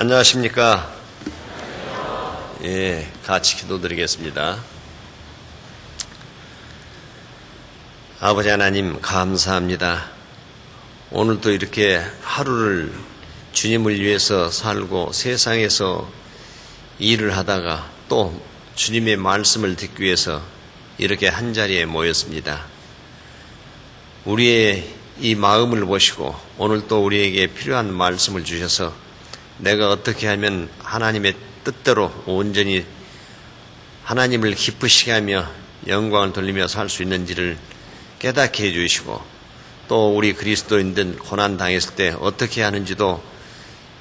안녕하십니까. 같이 기도드리겠습니다. 아버지 하나님 감사합니다. 오늘도 이렇게 하루를 주님을 위해서 살고 세상에서 일을 하다가 또 주님의 말씀을 듣기 위해서 이렇게 한자리에 모였습니다. 우리의 이 마음을 보시고 오늘 또 우리에게 필요한 말씀을 주셔서 내가 어떻게 하면 하나님의 뜻대로 온전히 하나님을 기쁘시게 하며 영광을 돌리며 살 수 있는지를 깨닫게 해주시고 또 우리 그리스도인들 고난 당했을 때 어떻게 하는지도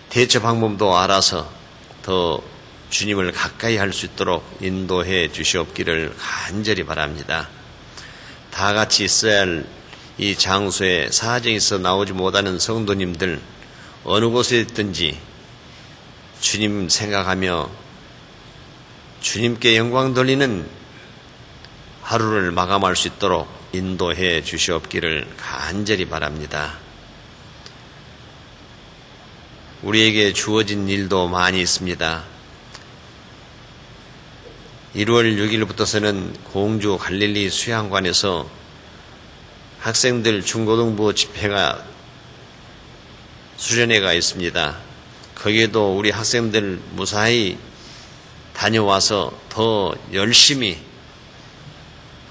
대처 방법도 알아서 더 주님을 가까이 할 수 있도록 인도해 주시옵기를 간절히 바랍니다. 다 같이 있어야 할 이 장소에 사정이 있어 나오지 못하는 성도님들 어느 곳에 있든지 주님 생각하며 주님께 영광 돌리는 하루를 마감할 수 있도록 인도해 주시옵기를 간절히 바랍니다. 우리에게 주어진 일도 많이 있습니다. 1월 6일부터서는 공주 갈릴리 수양관에서 학생들 중고등부 집회가 수련회가 있습니다. 거기에도 우리 학생들 무사히 다녀와서 더 열심히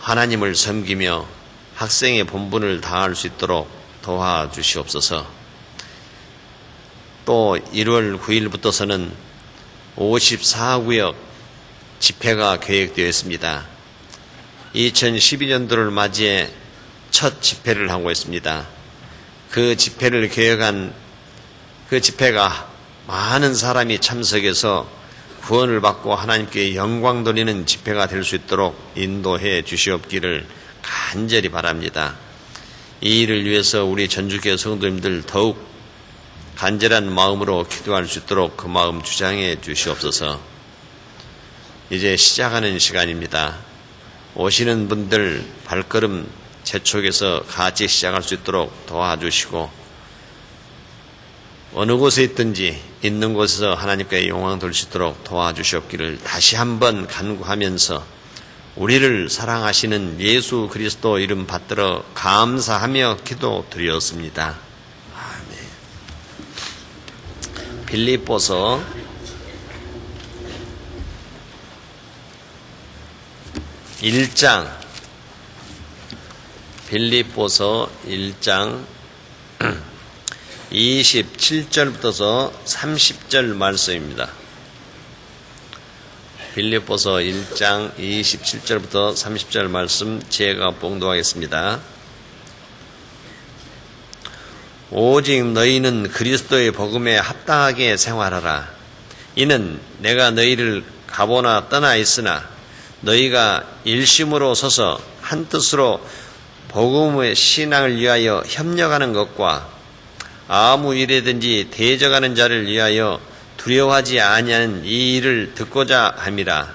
하나님을 섬기며 학생의 본분을 다할 수 있도록 도와주시옵소서. 또 1월 9일부터서는 54구역 집회가 계획되어 있습니다. 2012년도를 맞이해 첫 집회를 하고 있습니다. 그 집회를 계획한 그 집회가 많은 사람이 참석해서 구원을 받고 하나님께 영광 돌리는 집회가 될 수 있도록 인도해 주시옵기를 간절히 바랍니다. 이 일을 위해서 우리 전주교회 성도님들 더욱 간절한 마음으로 기도할 수 있도록 그 마음 주장해 주시옵소서. 이제 시작하는 시간입니다. 오시는 분들 발걸음 재촉해서 같이 시작할 수 있도록 도와주시고 어느 곳에 있든지 있는 곳에서 하나님께 영광 돌릴 수 있도록 도와주시옵기를 다시 한번 간구하면서 우리를 사랑하시는 예수 그리스도 이름 받들어 감사하며 기도드렸습니다. 아멘. 빌립보서 1장 빌립보서 1장 27절부터 30절 말씀입니다. 빌립보서 1장 27절부터 30절 말씀 제가 봉독하겠습니다. 오직 너희는 그리스도의 복음에 합당하게 생활하라. 이는 내가 너희를 가보나 떠나 있으나 너희가 일심으로 서서 한 뜻으로 복음의 신앙을 위하여 협력하는 것과 아무 일에든지 대적하는 자를 위하여 두려워하지 아니하는 이 일을 듣고자 함이라.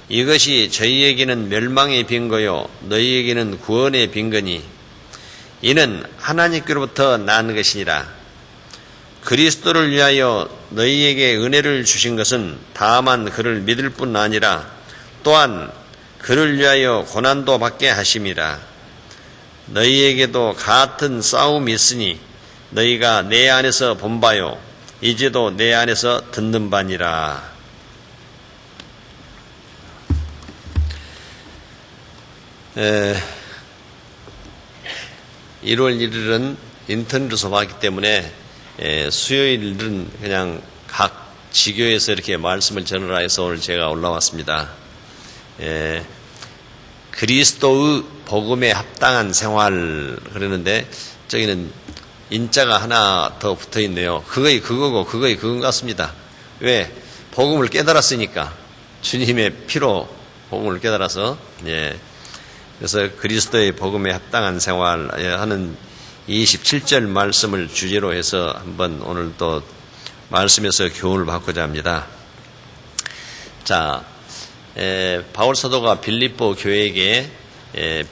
이것이 저희에게는 멸망의 빈거요 너희에게는 구원의 빈거니 이는 하나님께로부터 난 것이니라. 그리스도를 위하여 너희에게 은혜를 주신 것은 다만 그를 믿을 뿐 아니라 또한 그를 위하여 고난도 받게 하심이라. 너희에게도 같은 싸움이 있으니 너희가 내 안에서 본 바요 이제도 내 안에서 듣는 바니라. 에, 1월 1일은 인터넷으로 봤기 때문에 수요일은 그냥 각 지교에서 이렇게 말씀을 전하라 해서 오늘 제가 올라왔습니다. 그리스도의 복음에 합당한 생활 그러는데 저기는 인자가 하나 더 붙어 있네요. 그거이 그거고 그거이 그건 같습니다. 왜? 복음을 깨달았으니까 주님의 피로 복음을 깨달아서 그래서 그리스도의 복음에 합당한 생활 하는 27절 말씀을 주제로 해서 한번 오늘 또 말씀에서 교훈을 받고자 합니다. 자, 바울 사도가 빌립보 교회에게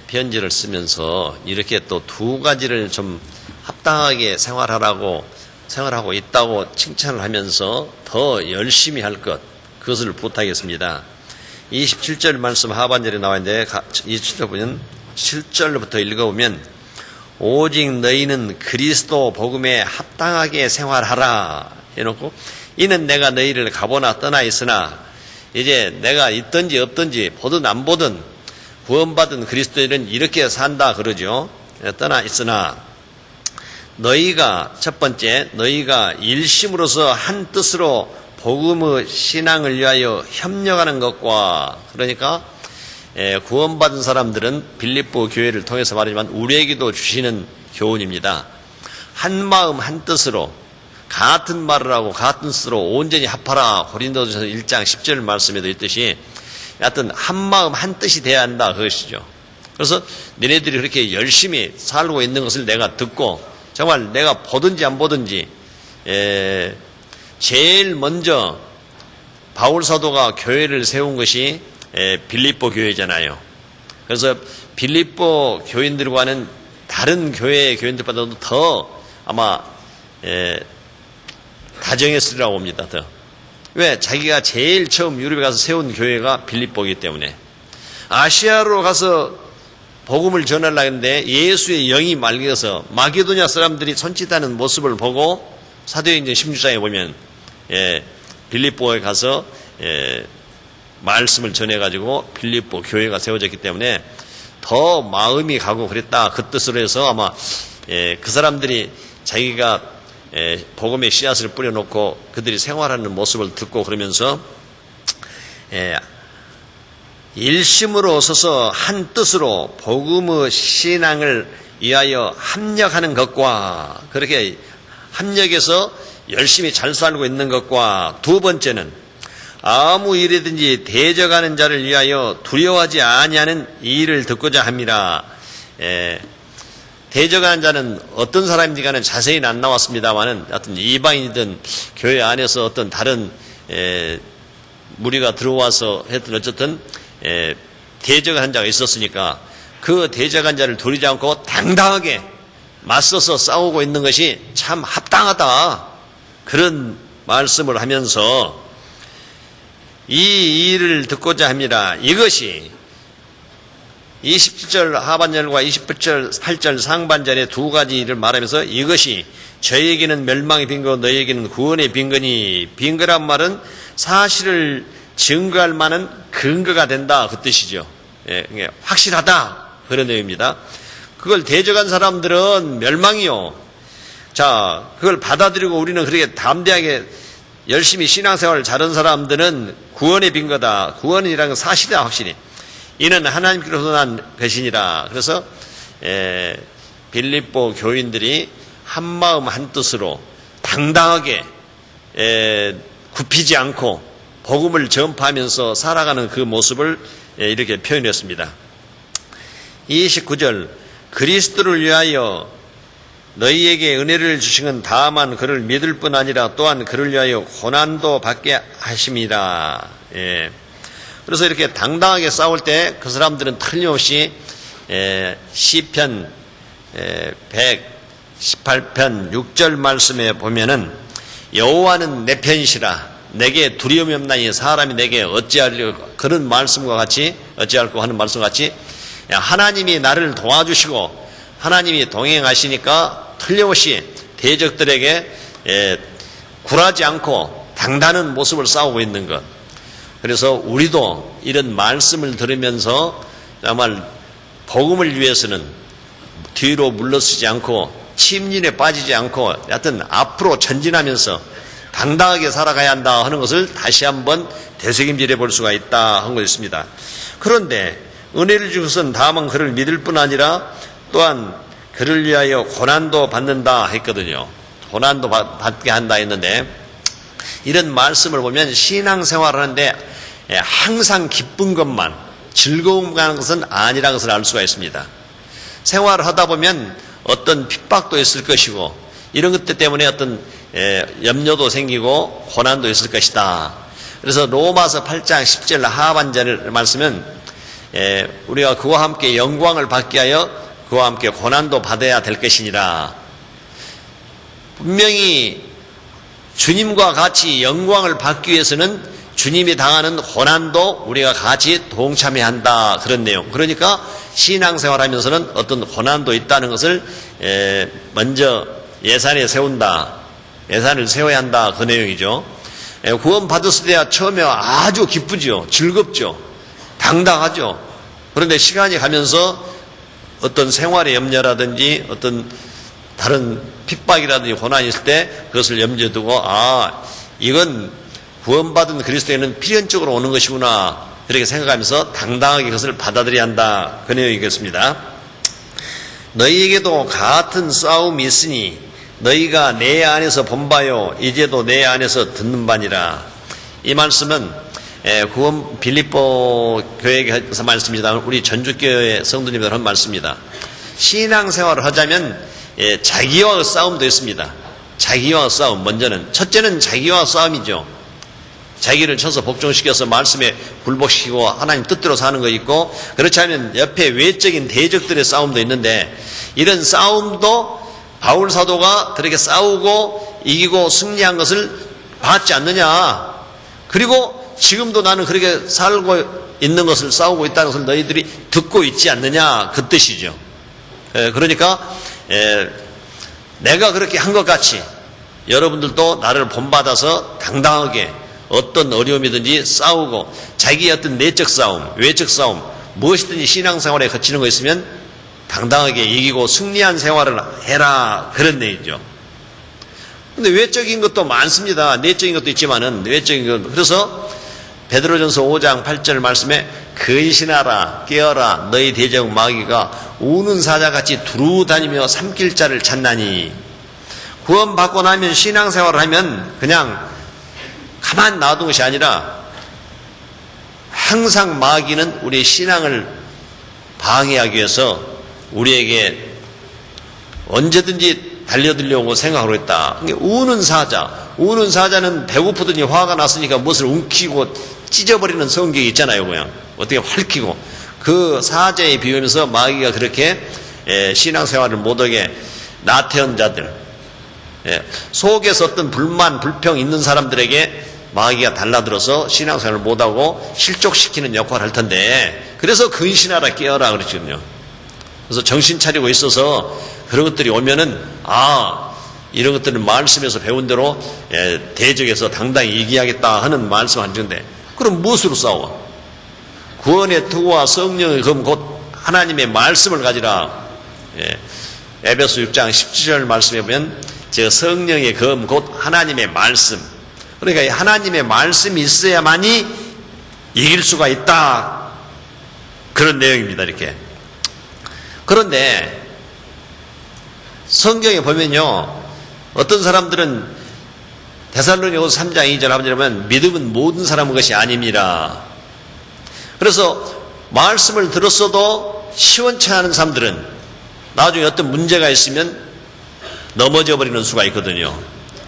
편지를 쓰면서 이렇게 또 두 가지를 좀 합당하게 생활하라고 생활하고 있다고 칭찬을 하면서 더 열심히 할 것, 그것을 부탁했습니다. 27절 말씀 하반절에 나와 있는데 27절 보면 7절부터 읽어보면 오직 너희는 그리스도 복음에 합당하게 생활하라 해놓고 이는 내가 너희를 가보나 떠나 있으나 이제 내가 있든지 없든지 보든 안 보든 구원받은 그리스도인은 이렇게 산다 그러죠. 떠나 있으나 너희가 첫 번째 너희가 일심으로서 한 뜻으로 복음의 신앙을 위하여 협력하는 것과 그러니까 구원받은 사람들은 빌립보 교회를 통해서 말하지만 우리에게도 주시는 교훈입니다. 한 마음 한 뜻으로 같은 말을 하고 같은 뜻으로 온전히 합하라. 고린도전서 1장 10절 말씀에도 있듯이 하여튼 한 마음 한 뜻이 돼야 한다 그것이죠. 그래서 너네들이 그렇게 열심히 살고 있는 것을 내가 듣고 정말 내가 보든지 안 보든지 제일 먼저 바울 사도가 교회를 세운 것이 빌립보 교회잖아요. 그래서 빌립보 교인들과는 다른 교회의 교인들보다도 더 아마 다정했으리라고 봅니다. 더. 왜? 자기가 제일 처음 유럽에 가서 세운 교회가 빌립보이기 때문에. 아시아로 가서 복음을 전하려고 했는데 예수의 영이 말려서 마게도냐 사람들이 손짓하는 모습을 보고 사도행전 16장에 보면 빌립보에 가서 말씀을 전해가지고 빌립보 교회가 세워졌기 때문에 더 마음이 가고 그랬다. 그 뜻으로 해서 아마 그 사람들이 자기가 복음의 씨앗을 뿌려놓고 그들이 생활하는 모습을 듣고 그러면서 일심으로 서서 한 뜻으로 복음의 신앙을 위하여 합력하는 것과 그렇게 합력해서 열심히 잘 살고 있는 것과 두 번째는 아무 일이든지 대적하는 자를 위하여 두려워하지 아니하는 이 일을 듣고자 합니다. 대적하는 자는 어떤 사람인지가는 자세히는 안 나왔습니다만은 어떤 이방인이든 교회 안에서 어떤 다른 무리가 들어와서 했든 어쨌든 대적한 자가 있었으니까 그 대적한 자를 두리지 않고 당당하게 맞서서 싸우고 있는 것이 참 합당하다. 그런 말씀을 하면서 이 일을 듣고자 합니다. 이것이 27절 하반절과 28절 상반절의 두 가지 일을 말하면서 이것이 저에게는 멸망의 빈거 너에게는 구원의 빈거니 빈거란 말은 사실을 증거할 만한 근거가 된다 그 뜻이죠. 확실하다 그런 의미입니다. 그걸 대적한 사람들은 멸망이요. 자, 그걸 받아들이고 우리는 그렇게 담대하게 열심히 신앙생활을 잘한 사람들은 구원의 빈거다. 구원이라는 건 사실이다 확실히. 이는 하나님께로서 난 것이니라. 그래서 빌립보 교인들이 한마음 한뜻으로 당당하게 굽히지 않고 복음을 전파하면서 살아가는 그 모습을 이렇게 표현했습니다. 29절 그리스도를 위하여 너희에게 은혜를 주신 건 다만 그를 믿을 뿐 아니라 또한 그를 위하여 고난도 받게 하심이라. 그래서 이렇게 당당하게 싸울 때 그 사람들은 틀림없이 시편 118편 6절 말씀에 보면은 여호와는 내 편이시라 내게 두려움이 없나니 사람이 내게 어찌하리요 그런 말씀과 같이 어찌할꼬 하는 말씀과 같이 하나님이 나를 도와주시고 하나님이 동행하시니까 틀림없이 대적들에게 굴하지 않고 당당한 모습을 싸우고 있는 것. 그래서 우리도 이런 말씀을 들으면서 정말 복음을 위해서는 뒤로 물러서지 않고 침륜에 빠지지 않고 하여튼 앞으로 전진하면서 당당하게 살아가야 한다 하는 것을 다시 한번 되새김질해 볼 수가 있다 한 것입니다. 그런데 은혜를 주신 다만 그를 믿을 뿐 아니라 또한 그를 위하여 고난도 받는다 했거든요. 고난도 받게 한다 했는데 이런 말씀을 보면 신앙생활을 하는데 항상 기쁜 것만 즐거움 가는 것은 아니라는 것을 알 수가 있습니다. 생활을 하다 보면 어떤 핍박도 있을 것이고 이런 것들 때문에 어떤 염려도 생기고 고난도 있을 것이다. 그래서 로마서 8장 10절 하반절 말씀은 우리가 그와 함께 영광을 받게 하여 그와 함께 고난도 받아야 될 것이니라. 분명히 주님과 같이 영광을 받기 위해서는 주님이 당하는 고난도 우리가 같이 동참해야 한다, 그런 내용. 그러니까 신앙생활하면서는 어떤 고난도 있다는 것을 먼저 예산에 세운다, 예산을 세워야 한다, 그 내용이죠. 구원 받았을 때야 처음에 아주 기쁘죠, 즐겁죠, 당당하죠. 그런데 시간이 가면서 어떤 생활의 염려라든지 어떤 다른 핍박이라든지 고난이 있을 때 그것을 염두에 두고, 이건 구원받은 그리스도인은 필연적으로 오는 것이구나, 그렇게 생각하면서 당당하게 그것을 받아들여야 한다, 그 내용이겠습니다. 너희에게도 같은 싸움이 있으니 너희가 내 안에서 본 바요 이제도 내 안에서 듣는 바니라. 이 말씀은 구원 빌립보 교회에서 말씀입니다. 우리 전주교회 성도님들 한 말씀입니다. 신앙생활을 하자면 자기와 싸움도 있습니다. 자기와 싸움. 먼저는 첫째는 자기와 싸움이죠. 자기를 쳐서 복종시켜서 말씀에 굴복시키고 하나님 뜻대로 사는 거 있고, 그렇지 않으면 옆에 외적인 대적들의 싸움도 있는데, 이런 싸움도 바울 사도가 그렇게 싸우고 이기고 승리한 것을 봤지 않느냐. 그리고 지금도 나는 그렇게 살고 있는 것을, 싸우고 있다는 것을 너희들이 듣고 있지 않느냐, 그 뜻이죠. 그러니까 내가 그렇게 한 것 같이 여러분들도 나를 본받아서 당당하게 어떤 어려움이든지 싸우고, 자기의 어떤 내적 싸움, 외적 싸움, 무엇이든지 신앙생활에 거치는 거 있으면 당당하게 이기고 승리한 생활을 해라, 그런 내용이죠. 근데 외적인 것도 많습니다. 내적인 것도 있지만은 외적인 것. 그래서 베드로전서 5장 8절 말씀에 근신하라, 깨어라, 너희 대적 마귀가 우는 사자같이 두루 다니며 삼킬 자를 찾나니. 구원받고 나면 신앙생활을 하면 그냥 가만 놔둔 것이 아니라 항상 마귀는 우리의 신앙을 방해하기 위해서 우리에게 언제든지 달려들려고 생각하고 있다. 우는 사자, 우는 사자는 배고프더니 화가 났으니까 무엇을 움키고 찢어버리는 성격이 있잖아요. 그냥 어떻게 활키고, 그 사자에 비유하면서 마귀가 그렇게 신앙생활을 못하게 나태한 자들, 속에서 어떤 불만 불평 있는 사람들에게 마귀가 달라들어서 신앙생활을 못하고 실족시키는 역할을 할 텐데, 그래서 근신하라, 깨어라 그러거든요. 그래서 정신 차리고 있어서 그런 것들이 오면은 이런 것들은 말씀에서 배운 대로 대적에서 당당히 이기하겠다 하는 말씀 안 주는데, 그럼 무엇으로 싸워? 구원의 투구와 성령의 검 곧 하나님의 말씀을 가지라. 에베소 6장 17절 말씀에 보면 저 성령의 검 곧 하나님의 말씀, 그러니까 이 하나님의 말씀이 있어야만이 이길 수가 있다, 그런 내용입니다. 이렇게. 그런데 성경에 보면요, 어떤 사람들은 데살로니가서 3장 2절 아버지를 보면 믿음은 모든 사람의 것이 아닙니다. 그래서 말씀을 들었어도 시원치 않은 사람들은 나중에 어떤 문제가 있으면 넘어져 버리는 수가 있거든요.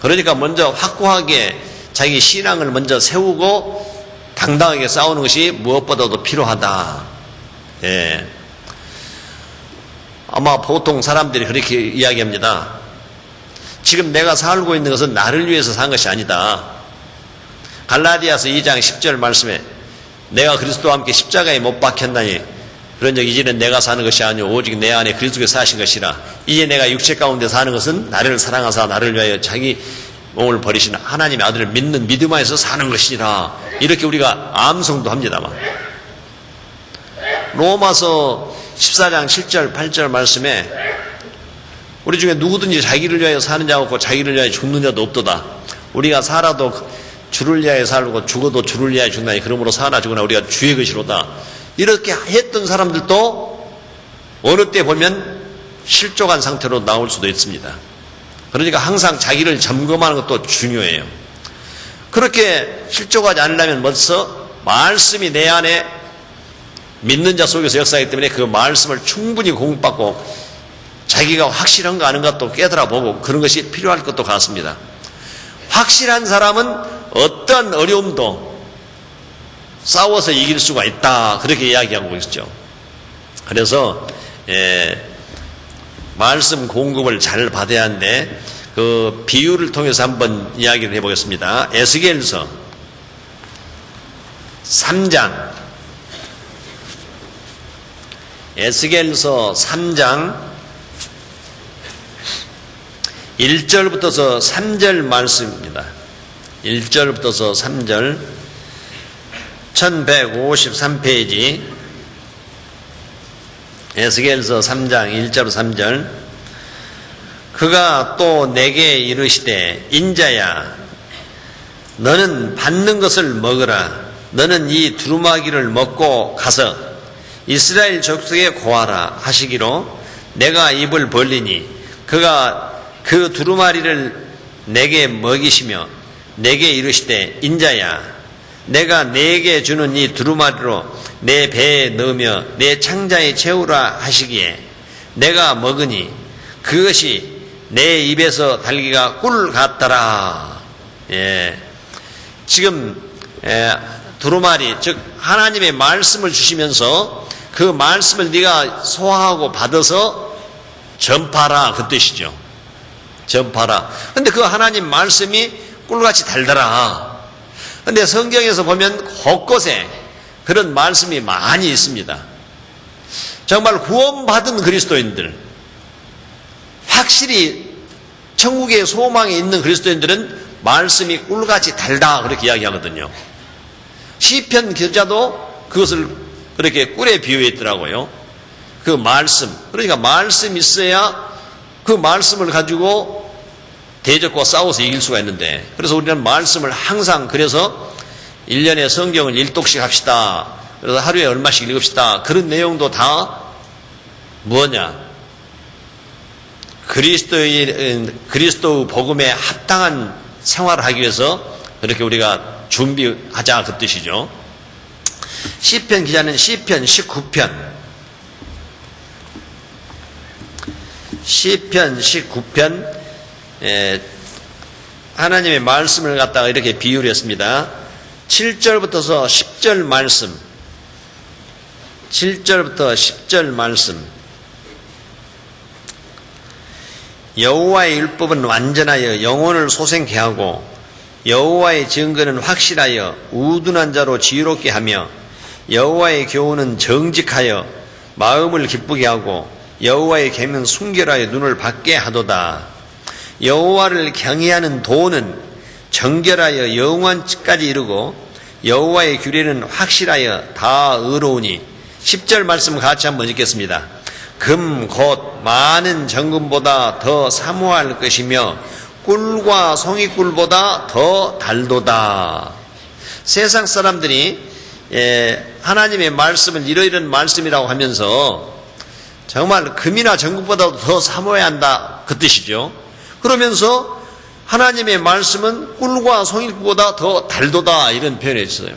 그러니까 먼저 확고하게 자기 신앙을 먼저 세우고 당당하게 싸우는 것이 무엇보다도 필요하다. 아마 보통 사람들이 그렇게 이야기합니다. 지금 내가 살고 있는 것은 나를 위해서 산 것이 아니다. 갈라디아서 2장 10절 말씀에 내가 그리스도와 함께 십자가에 못 박혔나니 그런즉 이제는 내가 사는 것이 아니오 오직 내 안에 그리스도께서 사신 것이라. 이제 내가 육체 가운데 사는 것은 나를 사랑하사 나를 위하여 자기 몸을 버리신 하나님의 아들을 믿는 믿음 안에서 사는 것이라. 이렇게 우리가 암송도 합니다만, 로마서 14장 7절 8절 말씀에 우리 중에 누구든지 자기를 위하여 사는 자가 없고 자기를 위하여 죽는 자도 없도다. 우리가 살아도 주를 위하여 살고 죽어도 주를 위하여 죽나니 그러므로 사나 죽으나 우리가 주의 것이로다. 이렇게 했던 사람들도 어느 때 보면 실족한 상태로 나올 수도 있습니다. 그러니까 항상 자기를 점검하는 것도 중요해요. 그렇게 실족하지 않으려면 먼저 말씀이 내 안에 믿는 자 속에서 역사하기 때문에 그 말씀을 충분히 공부받고 자기가 확실한가 아닌가 또 깨달아보고 그런 것이 필요할 것도 같습니다. 확실한 사람은 어떤 어려움도 싸워서 이길 수가 있다, 그렇게 이야기하고 있죠. 그래서 말씀 공급을 잘 받아야 하는데 그 비유를 통해서 한번 이야기를 해보겠습니다. 에스겔서 3장, 에스겔서 3장 1절부터서 3절 말씀입니다. 1절부터서 3절, 1153페이지, 에스겔서 3장 1절 3절. 그가 또 내게 이르시되 인자야, 너는 받는 것을 먹으라. 너는 이 두루마기를 먹고 가서 이스라엘 족속에 고하라 하시기로 내가 입을 벌리니 그가 그 두루마리를 내게 먹이시며 내게 이르시되 인자야, 내가 내게 주는 이 두루마리로 내 배에 넣으며 내 창자에 채우라 하시기에 내가 먹으니 그것이 내 입에서 달기가 꿀 같더라. 예. 지금 두루마리, 즉 하나님의 말씀을 주시면서 그 말씀을 네가 소화하고 받아서 전파라, 그 뜻이죠. 전파라. 근데 그 하나님 말씀이 꿀같이 달더라. 근데 성경에서 보면 곳곳에 그런 말씀이 많이 있습니다. 정말 구원받은 그리스도인들, 확실히 천국의 소망이 있는 그리스도인들은 말씀이 꿀같이 달다, 그렇게 이야기하거든요. 시편 기자도 그것을 그렇게 꿀에 비유했더라고요. 그 말씀, 그러니까 말씀이 있어야 그 말씀을 가지고 대적과 싸워서 이길 수가 있는데, 그래서 우리는 말씀을 항상, 그래서 1년에 성경을 1독씩 합시다. 그래서 하루에 얼마씩 읽읍시다. 그런 내용도 다 뭐냐? 그리스도 복음에 합당한 생활을 하기 위해서 그렇게 우리가 준비하자, 그 뜻이죠. 시편 기자는 시편 19편, 시편 19편 하나님의 말씀을 갖다가 이렇게 비유를 했습니다. 7절부터서 10절 말씀, 7절부터 10절 말씀. 여호와의 율법은 완전하여 영혼을 소생케 하고 여호와의 증거는 확실하여 우둔한 자로 지혜롭게 하며 여호와의 교훈은 정직하여 마음을 기쁘게 하고 여호와의 계명은 순결하여 눈을 받게 하도다. 여호와를 경외하는 도는 정결하여 영원까지 이르고 여호와의 규례는 확실하여 다 의로우니. 10절 말씀 같이 한번 읽겠습니다. 금 곧 많은 정금보다 더 사모할 것이며 꿀과 송이꿀보다 더 달도다. 세상 사람들이 하나님의 말씀을 이러이런 말씀이라고 하면서 정말 금이나 정금보다 더 사모해야 한다, 그 뜻이죠. 그러면서 하나님의 말씀은 꿀과 송이꿀보다 더 달도다, 이런 표현을 했어요.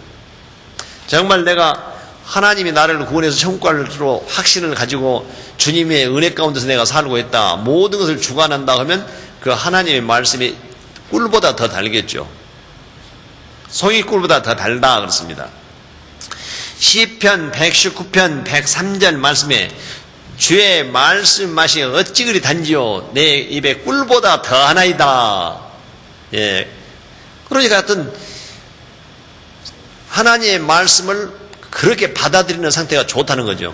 정말 내가 하나님이 나를 구원해서 천국으로 확신을 가지고 주님의 은혜 가운데서 내가 살고 있다, 모든 것을 주관한다 하면 그 하나님의 말씀이 꿀보다 더 달겠죠. 송이꿀보다 더 달다, 그렇습니다. 시편 119편 103절 말씀에 주의 말씀 맛이 어찌 그리 단지요 내 입에 꿀보다 더하나이다. 예. 그러니까 하여튼 하나님의 말씀을 그렇게 받아들이는 상태가 좋다는 거죠.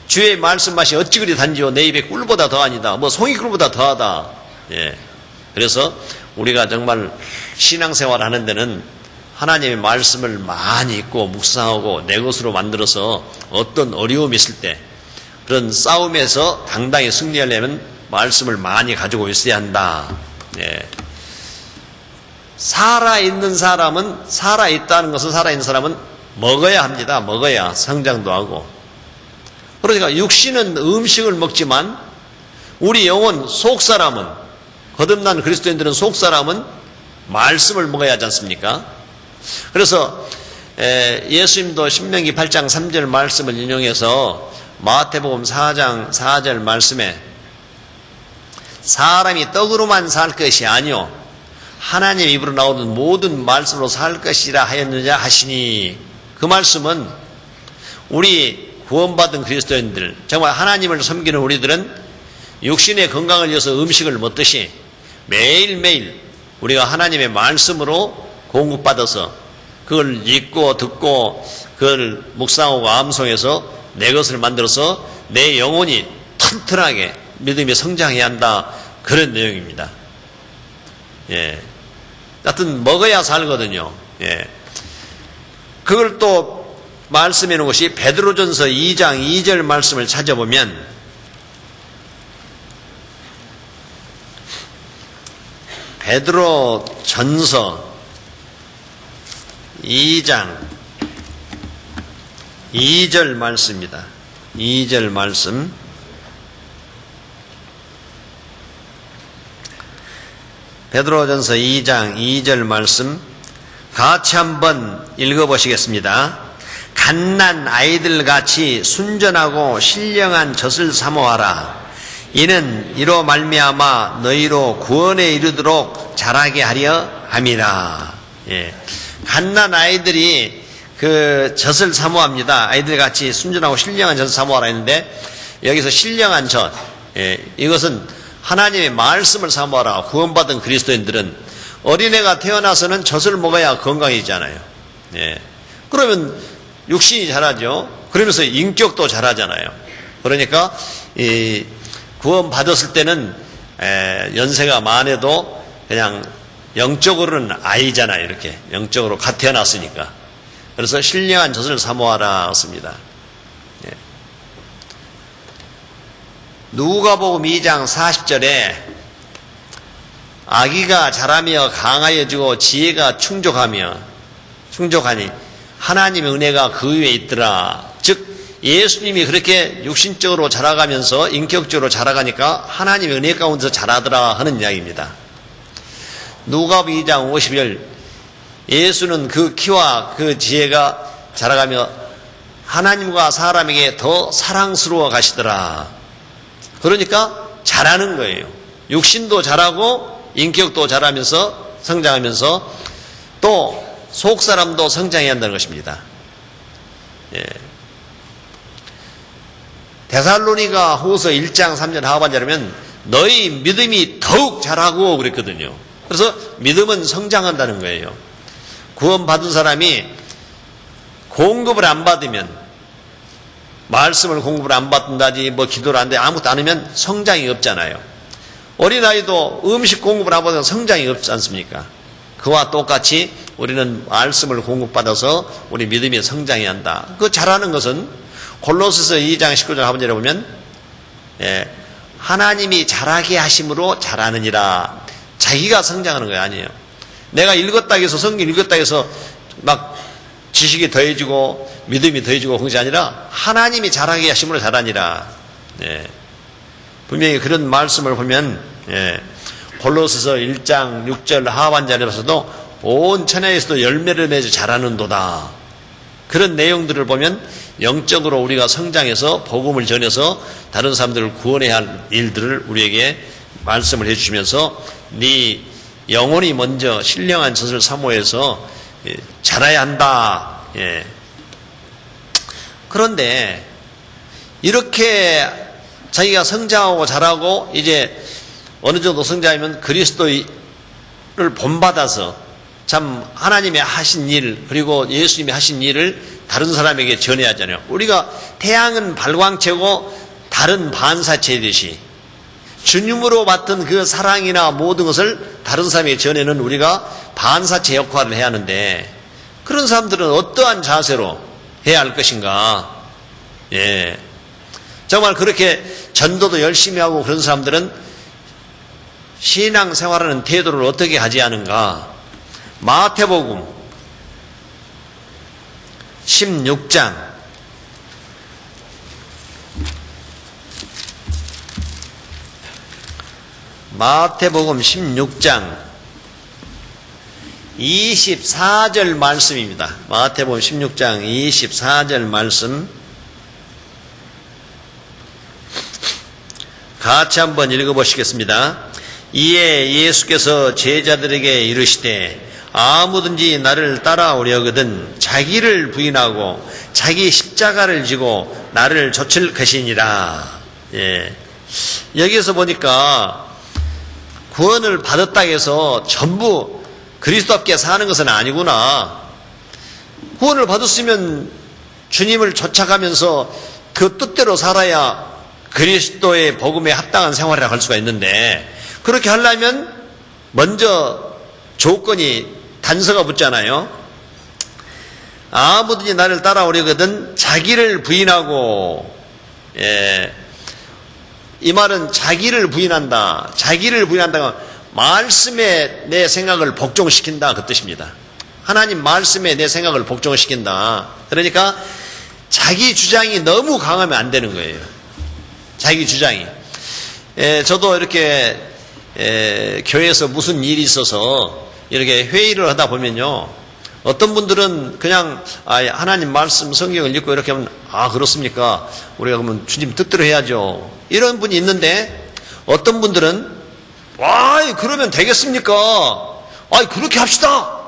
주의 말씀 맛이 어찌 그리 단지요 내 입에 꿀보다 더하니다. 뭐 송이꿀보다 더하다. 예. 그래서 우리가 정말 신앙생활 하는 데는 하나님의 말씀을 많이 읽고 묵상하고 내 것으로 만들어서 어떤 어려움이 있을 때 그런 싸움에서 당당히 승리하려면 말씀을 많이 가지고 있어야 한다. 예. 살아있는 사람은, 살아있다는 것은 살아있는 사람은 먹어야 합니다. 먹어야 성장도 하고. 그러니까 육신은 음식을 먹지만 우리 영혼 속사람은, 거듭난 그리스도인들은 속사람은 말씀을 먹어야 하지 않습니까? 그래서 예수님도 신명기 8장 3절 말씀을 인용해서 마태복음 4장 4절 말씀에 사람이 떡으로만 살 것이 아니요 하나님 입으로 나오는 모든 말씀으로 살 것이라 하였느냐 하시니, 그 말씀은 우리 구원받은 그리스도인들, 정말 하나님을 섬기는 우리들은 육신의 건강을 위해서 음식을 먹듯이 매일매일 우리가 하나님의 말씀으로 공급받아서 그걸 읽고 듣고 그걸 묵상하고 암송해서 내 것을 만들어서 내 영혼이 튼튼하게 믿음이 성장해야 한다. 그런 내용입니다. 예. 하여튼 먹어야 살거든요. 예. 그걸 또 말씀해 놓은 것이 베드로전서 2장 2절 말씀을 찾아보면 베드로전서 2장 2절 말씀입니다. 2절 말씀. 베드로전서 2장 2절 말씀 같이 한번 읽어보시겠습니다. 갓난 아이들같이 순전하고 신령한 젖을 사모하라. 이는 이로 말미암아 너희로 구원에 이르도록 자라게 하려 함이라. 예. 갓난 아이들이 그 젖을 사모합니다. 아이들같이 순전하고 신령한 젖을 사모하라 했는데 여기서 신령한 젖, 예. 이것은 하나님의 말씀을 사모하라. 구원받은 그리스도인들은 어린애가 태어나서는 젖을 먹어야 건강해지잖아요. 예. 그러면 육신이 자라죠. 그러면서 인격도 자라잖아요. 그러니까 이 구원 받았을 때는 연세가 많아도 그냥 영적으로는 아이잖아요. 이렇게 영적으로 갓 태어났으니까. 그래서 신령한 젖을 사모하라 했습니다. 예. 누가복음 2장 40절에 아기가 자라며 강하여지고 지혜가 충족하니 하나님의 은혜가 그 위에 있더라. 즉 예수님이 그렇게 육신적으로 자라가면서 인격적으로 자라가니까 하나님의 은혜 가운데서 자라더라 하는 이야기입니다. 누가복음 2장 50절 예수는 그 키와 그 지혜가 자라가며 하나님과 사람에게 더 사랑스러워 가시더라. 그러니까 자라는 거예요. 육신도 자라고 인격도 자라면서 성장하면서 또 속사람도 성장해야 한다는 것입니다. 예. 데살로니가 후서 1장 3절 하반절이면 너희 믿음이 더욱 자라고 그랬거든요. 그래서 믿음은 성장한다는 거예요. 구원받은 사람이 공급을 안 받으면 말씀을 공급을 안 받는다지 뭐 기도를 안 돼 아무것도 안 하면 성장이 없잖아요. 어린아이도 음식 공급을 안 받으면 성장이 없지 않습니까? 그와 똑같이 우리는 말씀을 공급받아서 우리 믿음이 성장해야 한다. 그 자라는 것은 골로새서 2장 19절 하반절에 보면 하나님이 자라게 하심으로 자라느니라. 자기가 성장하는 거 아니에요. 내가 읽었다 해서 성경 읽었다 해서 막 지식이 더해지고 믿음이 더해지고 그것이 아니라 하나님이 자라게 하심으로 자라니라. 분명히 그런 말씀을 보면 골로새서 1장 6절 하반절에서도 온 천하에서도 열매를 맺어 자라는도다. 그런 내용들을 보면 영적으로 우리가 성장해서 복음을 전해서 다른 사람들을 구원해야 할 일들을 우리에게 말씀을 해주시면서 네 영혼이 먼저 신령한 젖을 사모해서 자라야 한다. 그런데 이렇게 자기가 성장하고 자라고 이제 어느 정도 성장하면 그리스도를 본받아서 참 하나님이 하신 일 그리고 예수님이 하신 일을 다른 사람에게 전해야 하잖아요. 우리가 태양은 발광체고 다른 반사체이듯이 주님으로 맡은 그 사랑이나 모든 것을 다른 사람에게 전해는 우리가 반사체 역할을 해야 하는데 그런 사람들은 어떠한 자세로 해야 할 것인가? 정말 그렇게 전도도 열심히 하고 그런 사람들은 신앙생활하는 태도를 어떻게 하지 하는가? 마태복음 16장 마태복음 16장 24절 말씀입니다. 마태복음 16장 24절 말씀 같이 한번 읽어보시겠습니다. 이에 예수께서 제자들에게 이르시되 아무든지 나를 따라오려거든 자기를 부인하고 자기 십자가를 지고 나를 좇을 것이니라. 여기에서 보니까 구원을 받았다 해서 전부 그리스도답게 사는 것은 아니구나. 구원을 받았으면 주님을 쫓아가면서 그 뜻대로 살아야 그리스도의 복음에 합당한 생활이라고 할 수가 있는데, 그렇게 하려면 먼저 조건이 단서가 붙잖아요. 아무든지 나를 따라오려거든 자기를 부인하고, 이 말은 자기를 부인한다. 자기를 부인한다가 말씀에 내 생각을 복종시킨다, 그 뜻입니다. 하나님 말씀에 내 생각을 복종시킨다. 그러니까 자기 주장이 너무 강하면 안 되는 거예요. 자기 주장이. 저도 이렇게 교회에서 무슨 일이 있어서 이렇게 회의를 하다 보면요, 어떤 분들은 그냥 하나님 말씀 성경을 읽고 이렇게 하면 그렇습니까? 우리가 그러면 주님 뜻대로 해야죠. 이런 분이 있는데, 어떤 분들은 그러면 되겠습니까? 그렇게 합시다.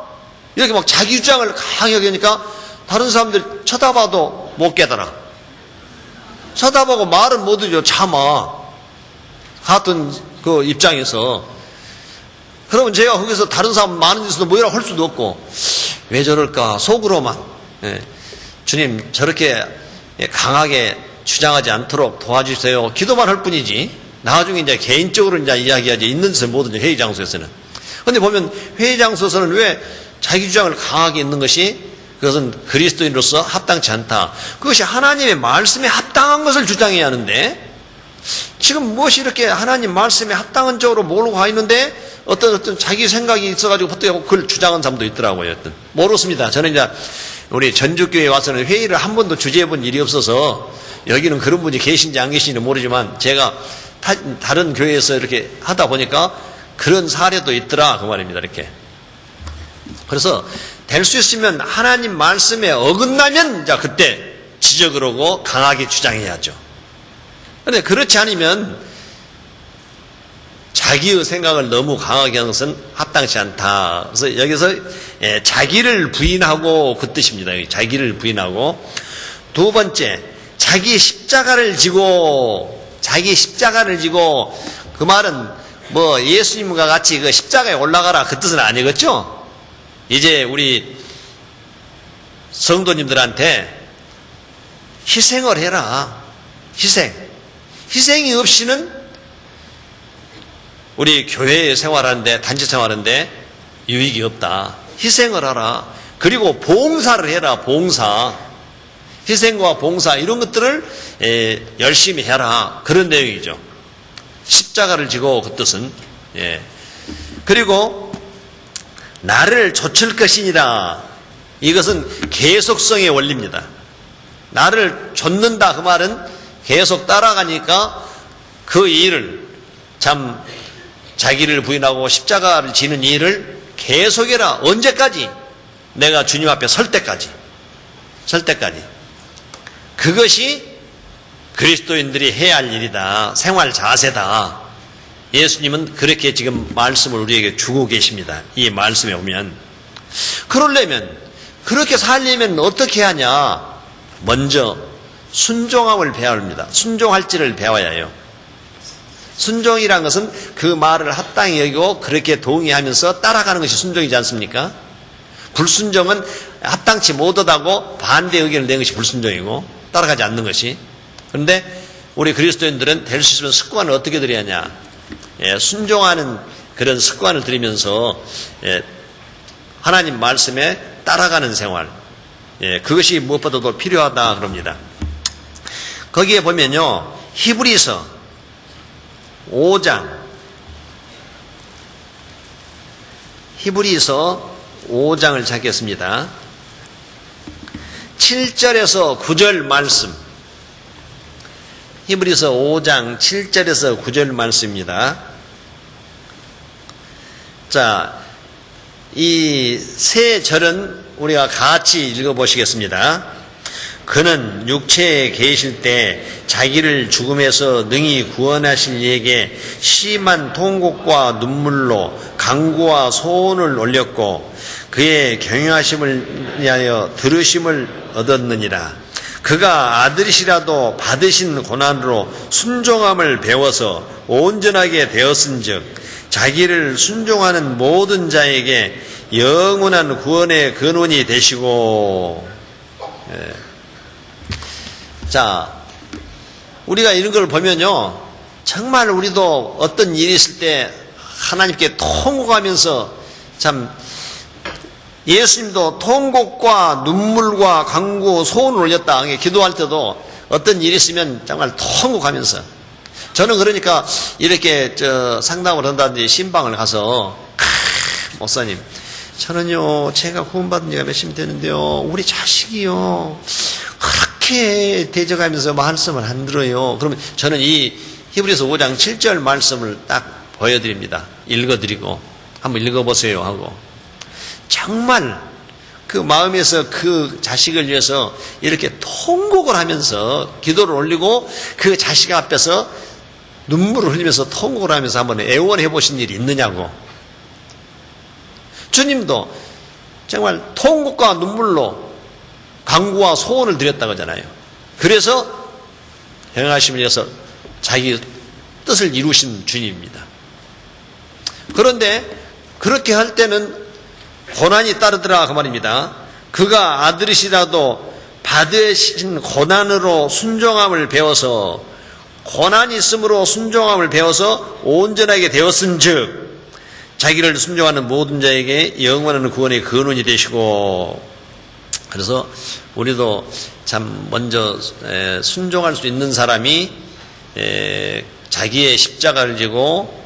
이렇게 막 자기 주장을 강하게 하니까 다른 사람들 쳐다봐도 못 깨달아. 쳐다보고 말은 못 하죠. 참아. 같은 그 입장에서. 그러면 제가 거기서 다른 사람 많은 데서도 뭐라고 할 수도 없고, 왜 저럴까? 속으로만. 주님, 저렇게 강하게 주장하지 않도록 도와주세요. 기도만 할 뿐이지. 나중에 이제 개인적으로 이제 이야기하지. 있는 데서 모든 회의 장소에서는. 근데 보면 회의 장소에서는 왜 자기 주장을 강하게 있는 것이, 그것은 그리스도인으로서 합당치 않다. 그것이 하나님의 말씀에 합당한 것을 주장해야 하는데, 지금 무엇이 이렇게 하나님 말씀에 합당한 쪽으로 몰고 가 있는데, 어떤 자기 생각이 있어가지고 그걸 주장한 사람도 있더라고요. 모르겠습니다. 저는 이제 우리 전주교회에 와서는 회의를 한 번도 주재해 본 일이 없어서, 여기는 그런 분이 계신지 안 계신지 모르지만, 제가 다른 교회에서 이렇게 하다 보니까 그런 사례도 있더라, 그 말입니다. 이렇게. 그래서 될 수 있으면 하나님 말씀에 어긋나면 이제 그때 지적을 하고 강하게 주장해야죠. 그런데 그렇지 않으면 자기의 생각을 너무 강하게 하는 것은 합당치 않다. 그래서 여기서 자기를 부인하고, 그 뜻입니다. 자기를 부인하고. 두 번째, 자기 십자가를 지고, 그 말은 뭐 예수님과 같이 그 십자가에 올라가라, 그 뜻은 아니겠죠? 이제 우리 성도님들한테 희생을 해라. 희생이 없이는 우리 교회 생활하는데, 단체 생활하는데 유익이 없다. 희생을 하라. 그리고 봉사를 해라. 봉사. 희생과 봉사, 이런 것들을 열심히 해라. 그런 내용이죠. 십자가를 지고, 그 뜻은. 그리고 나를 좇을 것이니라. 이것은 계속성의 원리입니다. 나를 좇는다, 그 말은 계속 따라가니까 그 일을, 참 자기를 부인하고 십자가를 지는 일을 계속해라. 언제까지? 내가 주님 앞에 설 때까지. 그것이 그리스도인들이 해야 할 일이다. 생활 자세다. 예수님은 그렇게 지금 말씀을 우리에게 주고 계십니다. 이 말씀에 보면. 그렇게 살려면 어떻게 하냐? 먼저 순종함을 배워야 합니다. 순종할지를 배워야 해요. 순종이란 것은 그 말을 합당히 여기고 그렇게 동의하면서 따라가는 것이 순종이지 않습니까? 불순종은 합당치 못하다고 반대 의견을 낸 것이 불순종이고, 따라가지 않는 것이. 그런데 우리 그리스도인들은 될 수 있으면 습관을 어떻게 들여야 하냐? 순종하는 그런 습관을 들이면서 하나님 말씀에 따라가는 생활, 그것이 무엇보다도 필요하다 그럽니다. 거기에 보면요, 히브리서 5장을 찾겠습니다. 7절에서 9절 말씀. 히브리서 5장 7절에서 9절 말씀입니다. 자, 이 세 절은 우리가 같이 읽어보시겠습니다. 그는 육체에 계실 때 자기를 죽음에서 능히 구원하실 이에게 심한 통곡과 눈물로 간구와 소원을 올렸고 그의 경외하심을 위하여 들으심을 얻었느니라. 그가 아들이시라도 받으신 고난으로 순종함을 배워서 온전하게 되었은즉 자기를 순종하는 모든 자에게 영원한 구원의 근원이 되시고. 자, 우리가 이런 걸 보면요, 정말 우리도 어떤 일이 있을 때 하나님께 통곡하면서, 참 예수님도 통곡과 눈물과 간구, 소원을 올렸다. 기도할 때도 어떤 일이 있으면 정말 통곡하면서. 저는 그러니까 이렇게 상담을 한다든지 신방을 가서, 목사님, 저는요, 제가 구원받은 지가 몇십 되는데요, 우리 자식이요, 그렇게 대적하면서 말씀을 안 들어요. 그러면 저는 이 히브리서 5장 7절 말씀을 딱 보여드립니다. 읽어드리고, 한번 읽어보세요 하고. 정말 그 마음에서 그 자식을 위해서 이렇게 통곡을 하면서 기도를 올리고 그 자식 앞에서 눈물을 흘리면서 통곡을 하면서 한번 애원해 보신 일이 있느냐고. 주님도 정말 통곡과 눈물로 간구와 소원을 드렸다고 하잖아요. 그래서 행하심을 위해서 자기 뜻을 이루신 주님입니다. 그런데 그렇게 할 때는 고난이 따르더라 그 말입니다. 그가 아들이시라도 받으신 고난으로 순종함을 배워서, 고난이 있음으로 순종함을 배워서 온전하게 되었은즉 자기를 순종하는 모든 자에게 영원한 구원의 근원이 되시고. 그래서 우리도 참 먼저 순종할 수 있는 사람이 자기의 십자가를 지고,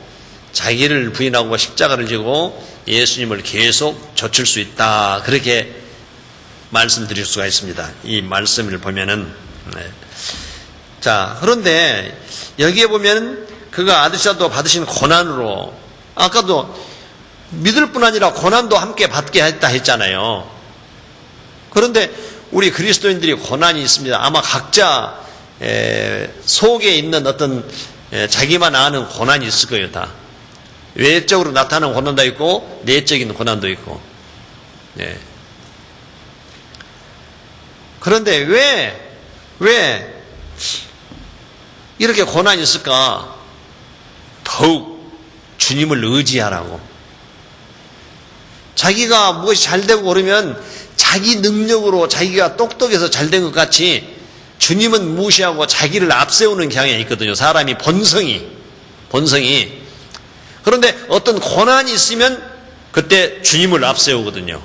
자기를 부인하고 십자가를 지고 예수님을 계속 좇을 수 있다. 그렇게 말씀드릴 수가 있습니다. 이 말씀을 보면은. 자, 그런데 여기에 보면 그가 아들이라도 받으신 고난으로, 아까도 믿을 뿐 아니라 고난도 함께 받게 했다 했잖아요. 그런데 우리 그리스도인들이 고난이 있습니다. 아마 각자 속에 있는 어떤 자기만 아는 고난이 있을 거예요. 다 외적으로 나타나는 고난도 있고 내적인 고난도 있고. 그런데 왜 이렇게 고난이 있을까? 더욱 주님을 의지하라고. 자기가 무엇이 잘 되고 그러면 자기 능력으로 자기가 똑똑해서 잘 된 것 같이 주님은 무시하고 자기를 앞세우는 경향이 있거든요. 사람이 본성이. 그런데 어떤 고난이 있으면 그때 주님을 앞세우거든요.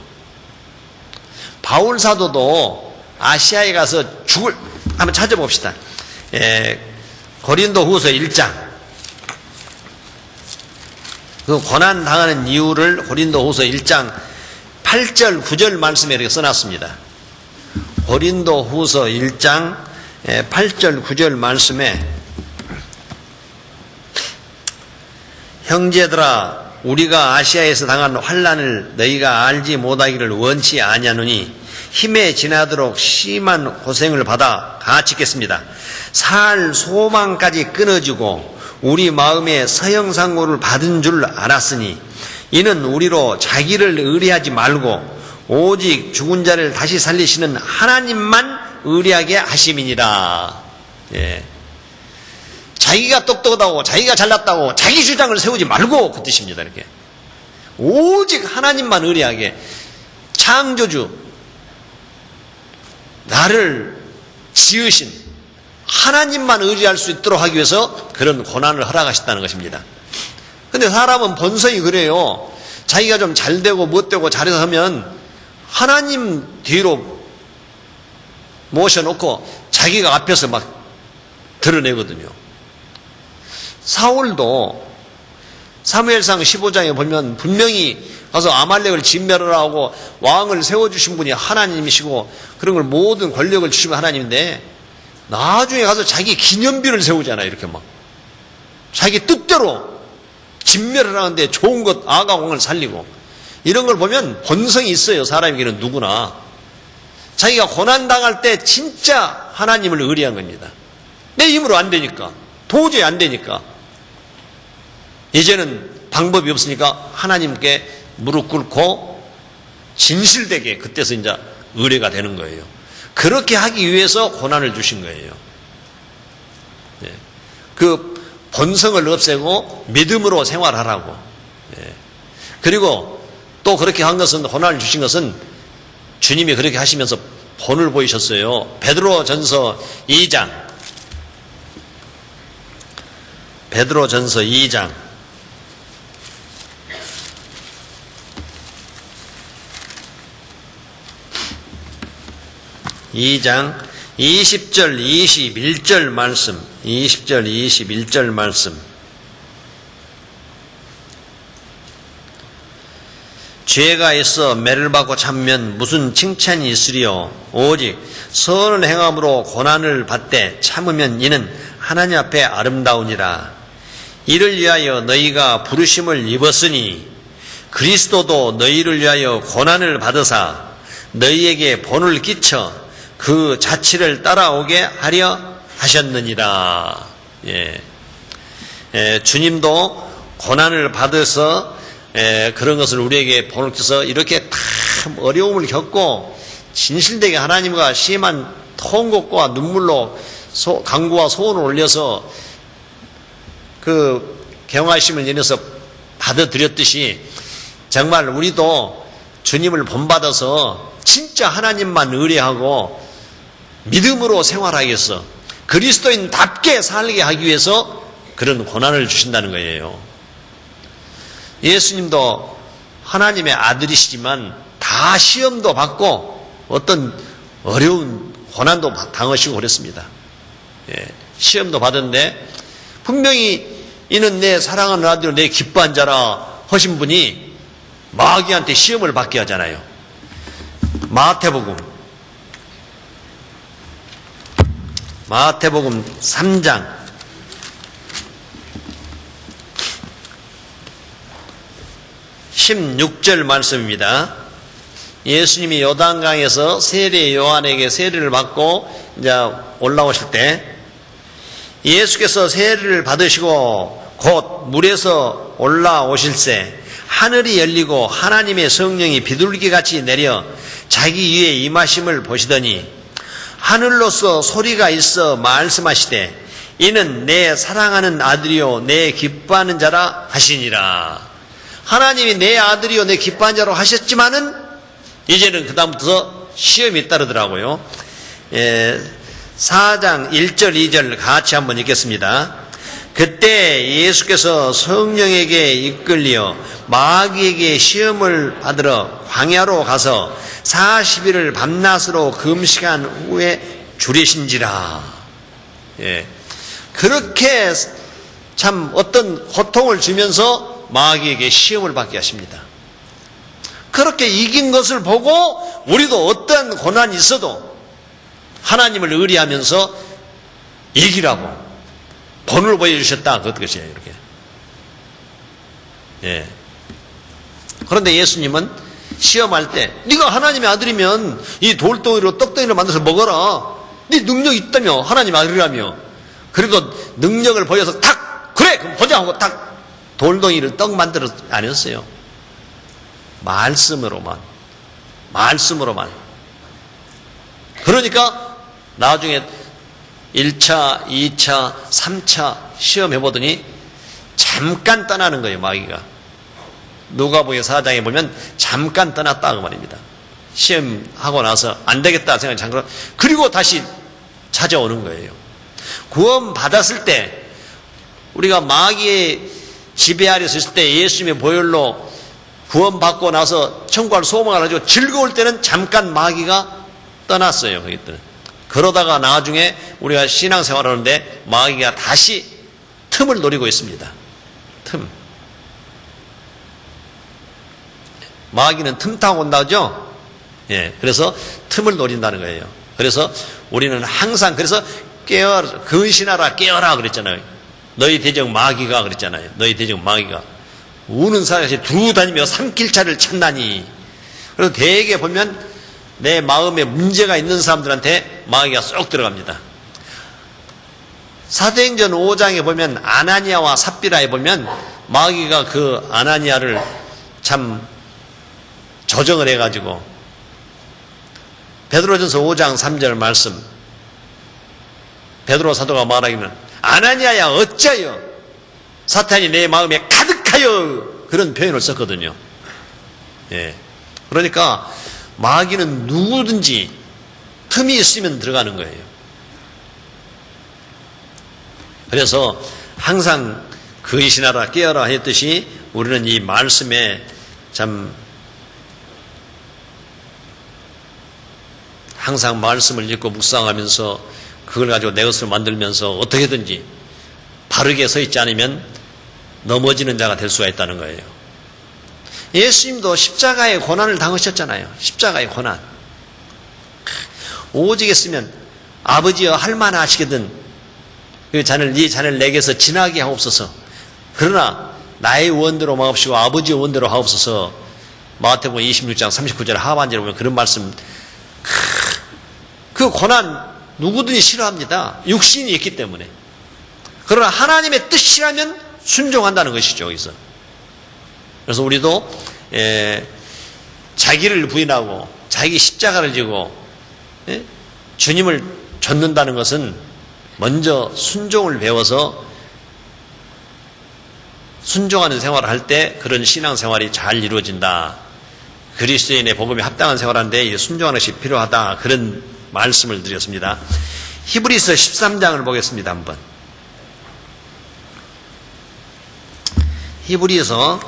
바울 사도도 아시아에 가서 한번 찾아봅시다. 고린도 후서 1장. 그 고난 당하는 이유를 고린도 후서 1장 8절 9절 말씀에 이렇게 써놨습니다. 고린도 후서 1장 8절 9절 말씀에, 형제들아, 우리가 아시아에서 당한 환난을 너희가 알지 못하기를 원치 아니하노니 힘에 지나도록 심한 고생을 받아 가르치겠습니다. 살 소망까지 끊어지고 우리 마음에 서형상고를 받은 줄 알았으니 이는 우리로 자기를 의뢰하지 말고 오직 죽은 자를 다시 살리시는 하나님만 의뢰하게 하심이니라. 자기가 똑똑하다고, 자기가 잘났다고 자기 주장을 세우지 말고, 그 뜻입니다. 이렇게 오직 하나님만 의뢰하게, 창조주 나를 지으신 하나님만 의지할 수 있도록 하기 위해서 그런 고난을 허락하셨다는 것입니다. 근데 사람은 본성이 그래요. 자기가 좀 잘되고 못되고 잘해서 하면 하나님 뒤로 모셔놓고 자기가 앞에서 막 드러내거든요. 사울도 사무엘상 15장에 보면 분명히 가서 아말렉을 진멸하라고 왕을 세워주신 분이 하나님이시고 그런 걸 모든 권력을 주시면 하나님인데, 나중에 가서 자기 기념비를 세우잖아요. 이렇게 막 자기 뜻대로 진멸을 하는데 좋은 것 아가공을 살리고, 이런 걸 보면 본성이 있어요. 사람에게는 누구나. 자기가 고난당할 때 진짜 하나님을 의뢰한 겁니다. 내 힘으로 안 되니까, 도저히 안 되니까, 이제는 방법이 없으니까 하나님께 무릎 꿇고 진실되게 그때서 이제 의뢰가 되는 거예요. 그렇게 하기 위해서 고난을 주신 거예요. 그 본성을 없애고 믿음으로 생활하라고. 그리고 또 그렇게 한 것은, 고난을 주신 것은 주님이 그렇게 하시면서 본을 보이셨어요. 베드로전서 2장. 베드로전서 2장. 2장 20절 21절 말씀. 20절 21절 말씀. 죄가 있어 매를 받고 참으면 무슨 칭찬이 있으리요. 오직 선을 행함으로 고난을 받되 참으면 이는 하나님 앞에 아름다우니라. 이를 위하여 너희가 부르심을 입었으니 그리스도도 너희를 위하여 고난을 받으사 너희에게 본을 끼쳐 그 자취를 따라오게 하려 하셨느니라. 주님도 고난을 받아서 그런 것을 우리에게 본을 끼쳐서 이렇게 참 어려움을 겪고 진실되게 하나님과 심한 통곡과 눈물로 간구와 소원을 올려서 그 경화심을 인해서 받아들였듯이 정말 우리도 주님을 본받아서 진짜 하나님만 의뢰하고 믿음으로 생활하겠어, 그리스도인답게 살게 하기 위해서 그런 고난을 주신다는 거예요. 예수님도 하나님의 아들이시지만 다 시험도 받고 어떤 어려운 고난도 당하시고 그랬습니다. 시험도 받았는데 분명히 이는 내 사랑하는 아들, 내 기뻐한 자라 하신 분이 마귀한테 시험을 받게 하잖아요. 마태복음 3장 16절 말씀입니다. 예수님이 요단강에서 세례 요한에게 세례를 받고 이제 올라오실 때 예수께서 세례를 받으시고 곧 물에서 올라오실새 하늘이 열리고 하나님의 성령이 비둘기같이 내려 자기 위에 임하심을 보시더니 하늘로서 소리가 있어 말씀하시되 이는 내 사랑하는 아들이요 내 기뻐하는 자라 하시니라. 하나님이 내 아들이요 내 기뻐하는 자로 하셨지만은 이제는 그 다음부터 시험이 따르더라고요. 4장 1절 2절 같이 한번 읽겠습니다. 그때 예수께서 성령에게 이끌려 마귀에게 시험을 받으러 광야로 가서 40일을 밤낮으로 금식한 후에 주리신지라. 그렇게 참 어떤 고통을 주면서 마귀에게 시험을 받게 하십니다. 그렇게 이긴 것을 보고 우리도 어떠한 고난이 있어도 하나님을 의리하면서 이기라고 본을 보여주셨다. 그것이에요. 이렇게. 그런데 예수님은 시험할 때 네가 하나님의 아들이면 이 돌덩이로 떡덩이를 만들어서 먹어라. 네 능력이 있다며, 하나님 아들이라며. 그리고 능력을 보여서 탁 그래 그럼 보자 하고 탁 돌덩이를 떡 만들어 안 했어요. 말씀으로만. 그러니까 나중에 1차, 2차, 3차 시험해보더니 잠깐 떠나는 거예요, 마귀가. 누가복음 4장에 보면 잠깐 떠났다 그 말입니다. 시험하고 나서 안 되겠다 생각이 잠깐, 그리고 다시 찾아오는 거예요. 구원 받았을 때, 우리가 마귀의 지배 아래서 있을 때 예수님의 보혈로 구원받고 나서 천국을 소망을 가지고 즐거울 때는 잠깐 마귀가 떠났어요. 그러다가 나중에 우리가 신앙생활을 하는데 마귀가 다시 틈을 노리고 있습니다. 틈. 마귀는 틈 타고 온다죠? 그래서 틈을 노린다는 거예요. 그래서 우리는 항상, 그래서 깨어라, 근신하라, 깨어라 그랬잖아요. 너희 대적 마귀가 그랬잖아요. 너희 대적 마귀가. 우는 사람이 두루 다니며 산길차를 찾나니. 그래서 대개 보면 내 마음에 문제가 있는 사람들한테 마귀가 쏙 들어갑니다. 사도행전 5장에 보면 아나니아와 삽비라에 보면 마귀가 그 아나니아를 참 조정을 해가지고, 베드로전서 5장 3절 말씀, 베드로 사도가 말하기는 아나니아야 어찌하여 사탄이 내 마음에 가득하여, 그런 표현을 썼거든요. 예. 그러니까 마귀는 누구든지 틈이 있으면 들어가는 거예요. 그래서 항상 거이시나라 깨어라 했듯이 우리는 이 말씀에 참 항상 말씀을 읽고 묵상하면서 그걸 가지고 내 것을 만들면서 어떻게든지 바르게 서 있지 않으면 넘어지는 자가 될 수가 있다는 거예요. 예수님도 십자가의 고난을 당하셨잖아요. 십자가의 고난. 오직 했으면 아버지여 할만하시거든 이 잔을 내게서 지나게 하옵소서. 그러나 나의 원대로 마옵시고 아버지의 원대로 하옵소서. 마태복음 26장 39절 하반절에 보면 그런 말씀. 그 고난 누구든지 싫어합니다. 육신이 있기 때문에. 그러나 하나님의 뜻이라면 순종한다는 것이죠. 여기서. 그래서 우리도 자기를 부인하고 자기 십자가를 지고 주님을 좇는다는 것은 먼저 순종을 배워서 순종하는 생활을 할 때 그런 신앙생활이 잘 이루어진다. 그리스도인의 복음에 합당한 생활하는데 순종하는 것이 필요하다. 그런 말씀을 드렸습니다. 히브리서 13장을 보겠습니다. 한번. 히브리서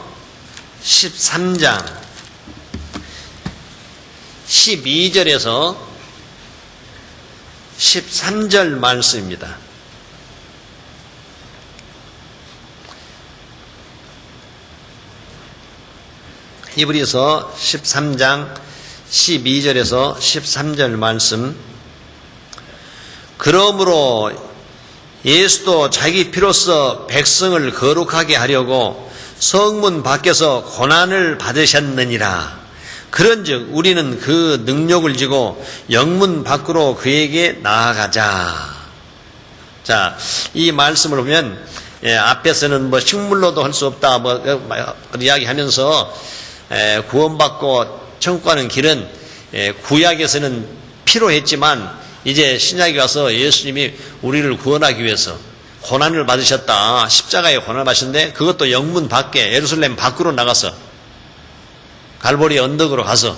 13장 12절에서 13절 말씀입니다. 히브리서 13장 12절에서 13절 말씀. 그러므로 예수도 자기 피로써 백성을 거룩하게 하려고 성문 밖에서 고난을 받으셨느니라. 그런즉 우리는 그 능력을 지고 영문 밖으로 그에게 나아가자. 자, 이 말씀을 보면 앞에서는 뭐 식물로도 할 수 없다 이야기하면서 구원받고 천국 가는 길은 구약에서는 필요했지만 이제 신약에 와서 예수님이 우리를 구원하기 위해서 고난을 받으셨다. 십자가에 고난을 받으셨는데 그것도 영문 밖에 예루살렘 밖으로 나가서 갈보리 언덕으로 가서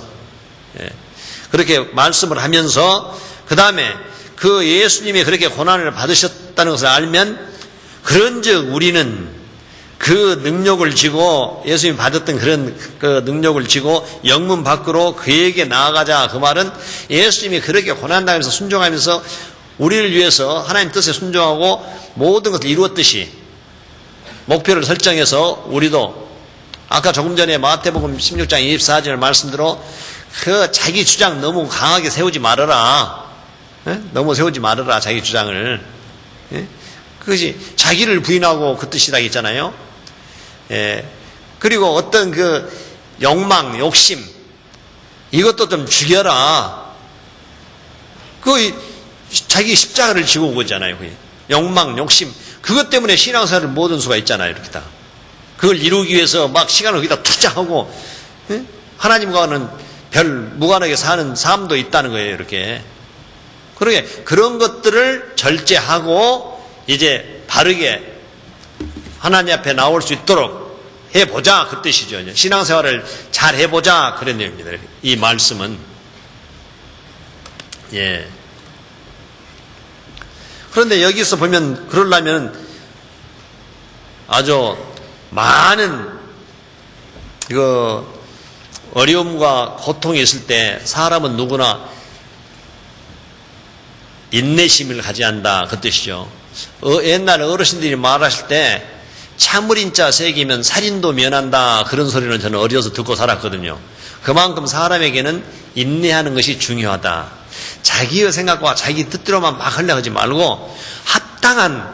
그렇게 말씀을 하면서 그 다음에 그 예수님이 그렇게 고난을 받으셨다는 것을 알면 그런즉 우리는 그 능력을 지고 예수님이 받았던 그런 그 능력을 지고 영문 밖으로 그에게 나아가자. 그 말은 예수님이 그렇게 고난당하면서 순종하면서 우리를 위해서 하나님 뜻에 순종하고 모든 것을 이루었듯이 목표를 설정해서 우리도 아까 조금 전에 마태복음 16장 24절 말씀대로 그 자기 주장 너무 강하게 세우지 말아라. 너무 세우지 말아라 자기 주장을. 그것이 자기를 부인하고 그 뜻이다 했잖아요. 그리고 어떤 그 욕망, 욕심 이것도 좀 죽여라. 그 자기 십자가를 지고 온 거잖아요. 욕망, 욕심 그것 때문에 신앙생활을 못 할 수가 있잖아요. 이렇게 다. 그걸 이루기 위해서 막 시간을 거기다 투자하고 하나님과는 별 무관하게 사는 삶도 있다는 거예요. 이렇게. 그러게 그런 것들을 절제하고 이제 바르게 하나님 앞에 나올 수 있도록 해보자 그 뜻이죠. 신앙생활을 잘 해보자 그런 내용입니다. 이 말씀은 그런데 여기서 보면 그러려면 아주 많은 어려움과 고통이 있을 때 사람은 누구나 인내심을 가져야 한다 그 뜻이죠. 옛날 어르신들이 말하실 때 참을인 자 새기면 살인도 면한다 그런 소리는 저는 어려서 듣고 살았거든요. 그만큼 사람에게는 인내하는 것이 중요하다. 자기의 생각과 자기 뜻대로만 막 하려고 하지 말고 합당한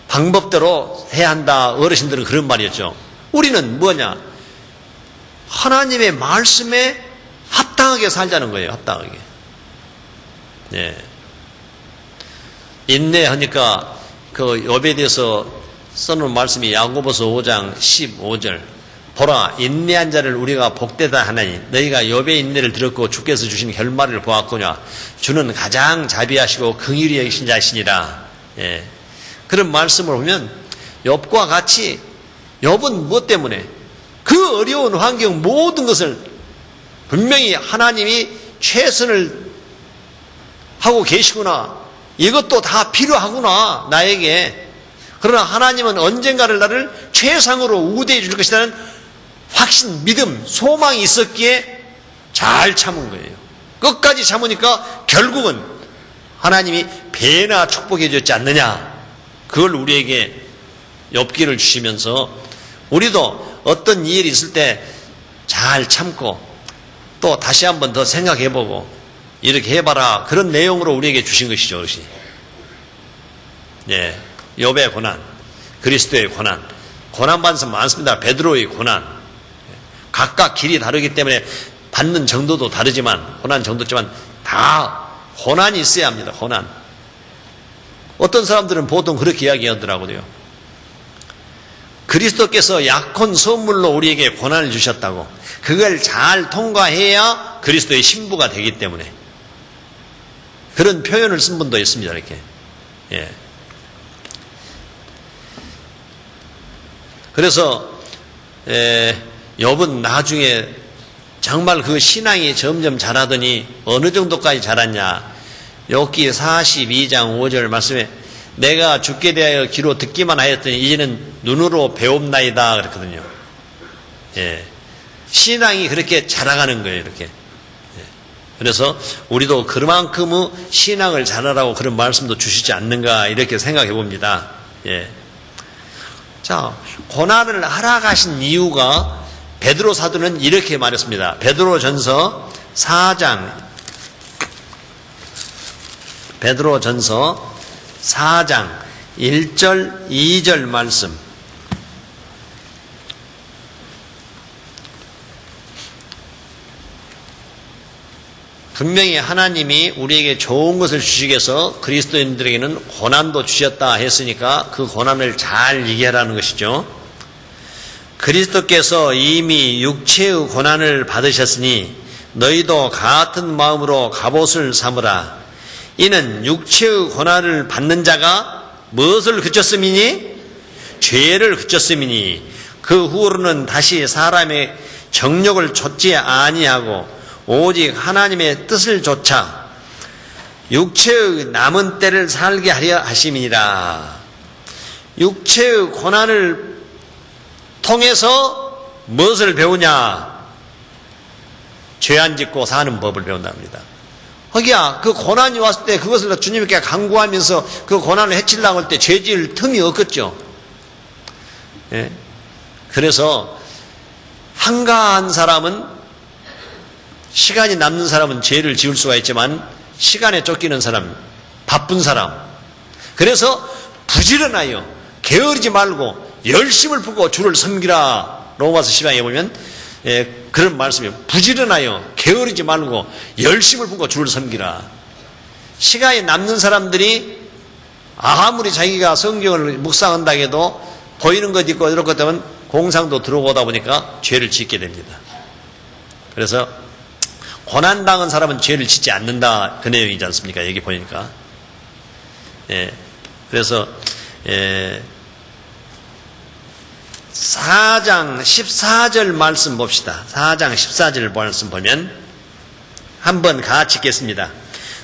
방법대로 해야 한다. 어르신들은 그런 말이었죠. 우리는 뭐냐? 하나님의 말씀에 합당하게 살자는 거예요. 합당하게. 인내하니까 그 욥에 대해서 써놓은 말씀이 야고보서 5장 15절. 보라 인내한 자를 우리가 복되다 하나니 너희가 욥의 인내를 들었고 주께서 주신 결말을 보았거냐. 주는 가장 자비하시고 긍휼히 여기신 자시니라. 그런 말씀을 보면 욥과 같이 욥은 무엇 때문에 그 어려운 환경 모든 것을 분명히 하나님이 최선을 하고 계시구나. 이것도 다 필요하구나, 나에게. 그러나 하나님은 언젠가를 나를 최상으로 우대해 줄 것이라는 확신, 믿음, 소망이 있었기에 잘 참은 거예요. 끝까지 참으니까 결국은 하나님이 배나 축복해 줬지 않느냐. 그걸 우리에게 엽기를 주시면서 우리도 어떤 일이 있을 때 잘 참고 또 다시 한번 더 생각해보고 이렇게 해봐라. 그런 내용으로 우리에게 주신 것이죠. 그것이. 예, 욥의 고난, 그리스도의 고난, 고난받은 사람 많습니다. 베드로의 고난. 각각 길이 다르기 때문에 받는 정도도 다르지만, 고난 정도지만 다 고난이 있어야 합니다. 고난. 어떤 사람들은 보통 그렇게 이야기하더라고요. 그리스도께서 약혼 선물로 우리에게 고난을 주셨다고. 그걸 잘 통과해야 그리스도의 신부가 되기 때문에. 그런 표현을 쓴 분도 있습니다. 이렇게. 예. 그래서 욥은 나중에 정말 그 신앙이 점점 자라더니 어느 정도까지 자랐냐. 욥기 42장 5절 말씀에 내가 죽게 대하여 귀로 듣기만 하였더니 이제는 눈으로 배웁나이다 그랬거든요. 예. 신앙이 그렇게 자라가는 거예요. 이렇게. 예. 그래서 우리도 그만큼의 신앙을 자라라고 그런 말씀도 주시지 않는가 이렇게 생각해 봅니다. 예. 자, 고난을 하락하신 이유가 베드로 사도는 이렇게 말했습니다. 베드로전서 4장 1절 2절 말씀. 분명히 하나님이 우리에게 좋은 것을 주시기 위해서 그리스도인들에게는 고난도 주셨다 했으니까 그 고난을 잘 이겨라는 것이죠. 그리스도께서 이미 육체의 고난을 받으셨으니 너희도 같은 마음으로 갑옷을 삼으라. 이는 육체의 고난을 받는 자가 무엇을 그쳤음이니? 죄를 그쳤음이니 그 후로는 다시 사람의 정욕을 좇지 아니하고 오직 하나님의 뜻을 좇아 육체의 남은 때를 살게 하려 하심이니라. 육체의 고난을 통해서 무엇을 배우냐? 죄 안 짓고 사는 법을 배운답니다. 허기야, 그 고난이 왔을 때 그것을 주님께 간구하면서 그 고난을 해치려고 할 때 죄 지을 틈이 없겠죠. 예? 그래서 한가한 사람은, 시간이 남는 사람은 죄를 지을 수가 있지만 시간에 쫓기는 사람, 바쁜 사람, 그래서 부지런하여 게으르지 말고 열심을 품고 주를 섬기라. 로마서 10장에 보면 그런 말씀이에요. 부지런하여 게으르지 말고 열심을 품고 주를 섬기라. 시간이 남는 사람들이 아무리 자기가 성경을 묵상한다 해도 보이는 것 있고 이런 것 때문에 공상도 들어오다 보니까 죄를 짓게 됩니다. 그래서 고난당한 사람은 죄를 짓지 않는다, 그 내용이지 않습니까? 여기 보니까. 예. 그래서 4장 14절 말씀 봅시다. 4장 14절 말씀 보면 한번 같이 읽겠습니다.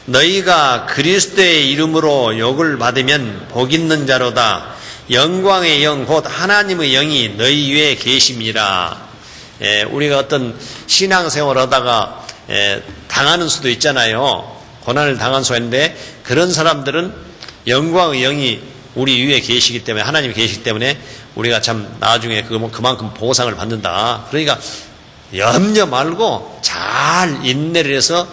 너희가 그리스도의 이름으로 욕을 받으면 복 있는 자로다. 영광의 영 곧 하나님의 영이 너희 위에 계심이라. 우리가 어떤 신앙생활을 하다가 당하는 수도 있잖아요. 고난을 당한 수가 있는데 그런 사람들은 영광의 영이 우리 위에 계시기 때문에, 하나님이 계시기 때문에 우리가 참 나중에 그만큼 보상을 받는다. 그러니까 염려 말고 잘 인내를 해서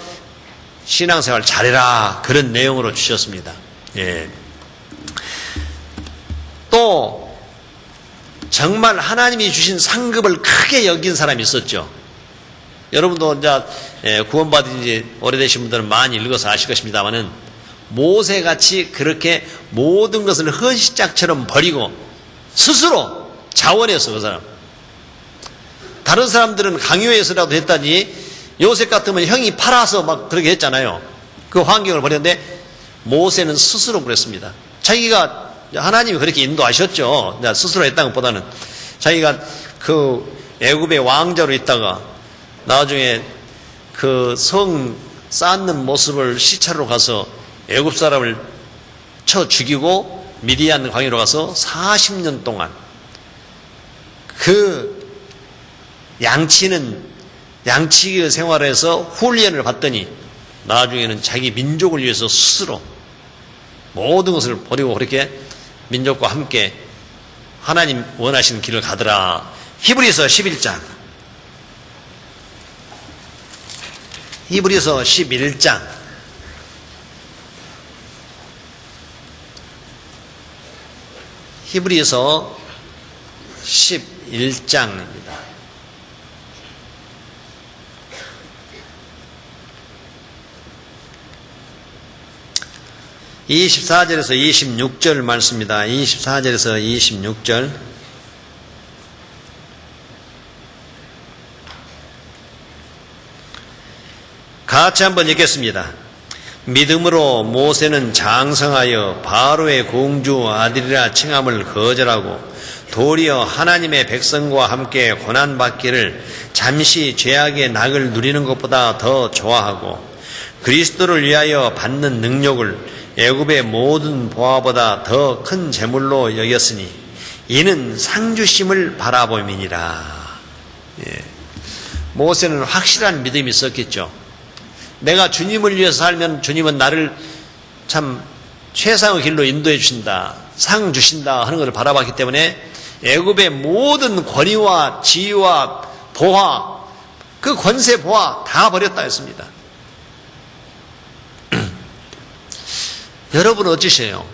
신앙생활 잘해라, 그런 내용으로 주셨습니다. 예. 또 정말 하나님이 주신 상급을 크게 여긴 사람이 있었죠. 여러분도 이제 구원받은 지 오래되신 분들은 많이 읽어서 아실 것입니다만은 모세같이 그렇게 모든 것을 헌시짝처럼 버리고 스스로 자원해서, 그 사람, 다른 사람들은 강요해서라도 했다니 요셉 같으면 형이 팔아서 막 그렇게 했잖아요. 그 환경을 버렸는데 모세는 스스로 그랬습니다. 자기가, 하나님이 그렇게 인도하셨죠. 스스로 했다는 것보다는 자기가 그 애굽의 왕자로 있다가 나중에 그 성 쌓는 모습을 시찰로 가서 애굽 사람을 쳐 죽이고 미디안 광야로 가서 40년 동안 그 양치기 생활에서 훈련을 받더니 나중에는 자기 민족을 위해서 스스로 모든 것을 버리고 그렇게 민족과 함께 하나님 원하시는 길을 가더라. 히브리서 11장. 히브리서 11장. 히브리서 11장입니다. (24절에서 26절) 말씀입니다. 24절에서 26절. 같이 한번 읽겠습니다. 믿음으로 모세는 장성하여 바로의 공주 아들이라 칭함을 거절하고 도리어 하나님의 백성과 함께 고난받기를 잠시 죄악의 낙을 누리는 것보다 더 좋아하고 그리스도를 위하여 받는 능력을 애굽의 모든 보화보다 더 큰 재물로 여겼으니 이는 상주심을 바라봄이니라. 모세는 확실한 믿음이 있었겠죠. 내가 주님을 위해서 살면 주님은 나를 참 최상의 길로 인도해 주신다, 상 주신다 하는 것을 바라봤기 때문에 애굽의 모든 권위와 지위와 보화, 그 권세 보화 다 버렸다 했습니다. 여러분은 어찌세요?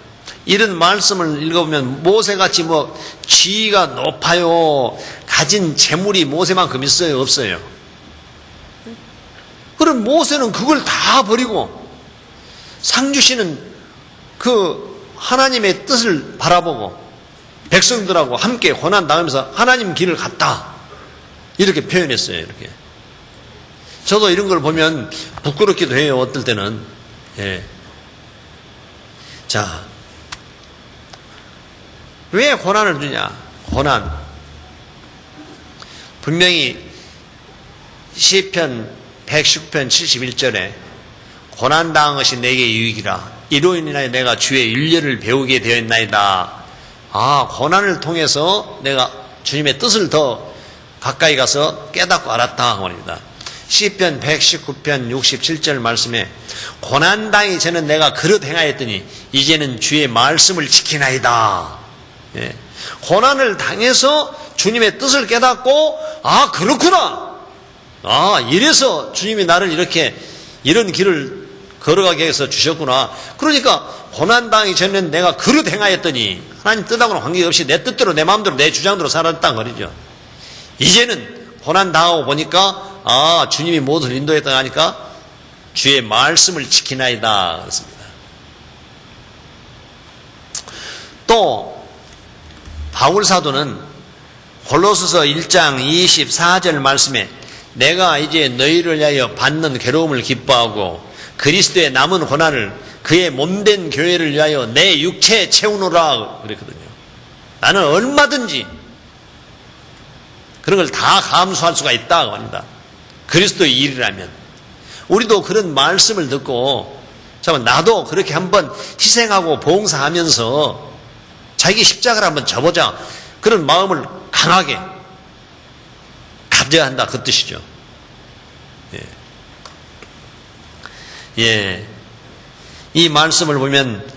이런 말씀을 읽어보면 모세같이 뭐 지위가 높아요, 가진 재물이 모세만큼 있어요, 없어요? 그럼 모세는 그걸 다 버리고 상 주시는 그 하나님의 뜻을 바라보고 백성들하고 함께 고난 당하면서 하나님 길을 갔다, 이렇게 표현했어요. 이렇게. 저도 이런 걸 보면 부끄럽기도 해요, 어떨 때는. 자, 왜 고난을 주냐? 고난. 분명히 시편 119편 71절에 고난당한 것이 내게 유익이라 이로 인하여 내가 주의 윤례를 배우게 되었나이다. 아, 고난을 통해서 내가 주님의 뜻을 더 가까이 가서 깨닫고 알았다 말입니다. 시편 119편 67절 말씀에 고난당이 저는 내가 그릇 행하였더니 이제는 주의 말씀을 지키나이다. 고난을 당해서 주님의 뜻을 깨닫고, 아, 그렇구나, 아, 이래서 주님이 나를 이렇게 이런 길을 걸어가게 해서 주셨구나. 그러니까 고난당하기 전에는 내가 그릇 행하였더니 하나님 뜻하고는 관계없이 내 뜻대로 내 마음대로 내 주장대로 살았단 말이죠. 이제는 고난당하고 보니까 아, 주님이 모든 인도했다 하니까 주의 말씀을 지키나이다 그렇습니다. 또 바울사도는 골로새서 1장 24절 말씀에 내가 이제 너희를 위하여 받는 괴로움을 기뻐하고 그리스도의 남은 고난을 그의 몸된 교회를 위하여 내 육체에 채우노라 그랬거든요. 나는 얼마든지 그런 걸 다 감수할 수가 있다고 합니다. 그리스도의 일이라면. 우리도 그런 말씀을 듣고 잠깐 나도 그렇게 한번 희생하고 봉사하면서 자기 십자가를 한번 져보자, 그런 마음을 강하게 가져야 한다, 그 뜻이죠. 예. 이 말씀을 보면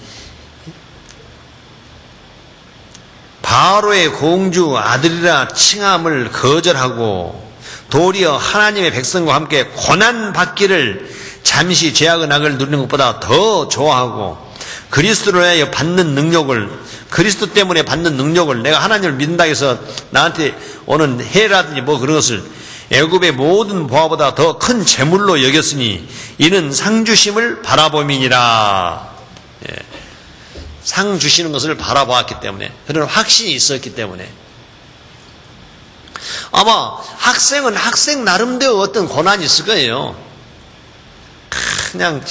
바로의 공주 아들이라 칭함을 거절하고 도리어 하나님의 백성과 함께 고난받기를 잠시 죄악의 낙을 누리는 것보다 더 좋아하고 그리스도로 하여 받는 능력을, 그리스도 때문에 받는 능력을, 내가 하나님을 믿는다 해서 나한테 오는 해라든지 뭐 그런 것을 애굽의 모든 보화보다 더 큰 재물로 여겼으니 이는 상 주심을 바라봄이니라. 상 주시는 것을 바라보았기 때문에, 그런 확신이 있었기 때문에. 아마 학생은 학생 나름대로 어떤 고난이 있을 거예요. 그냥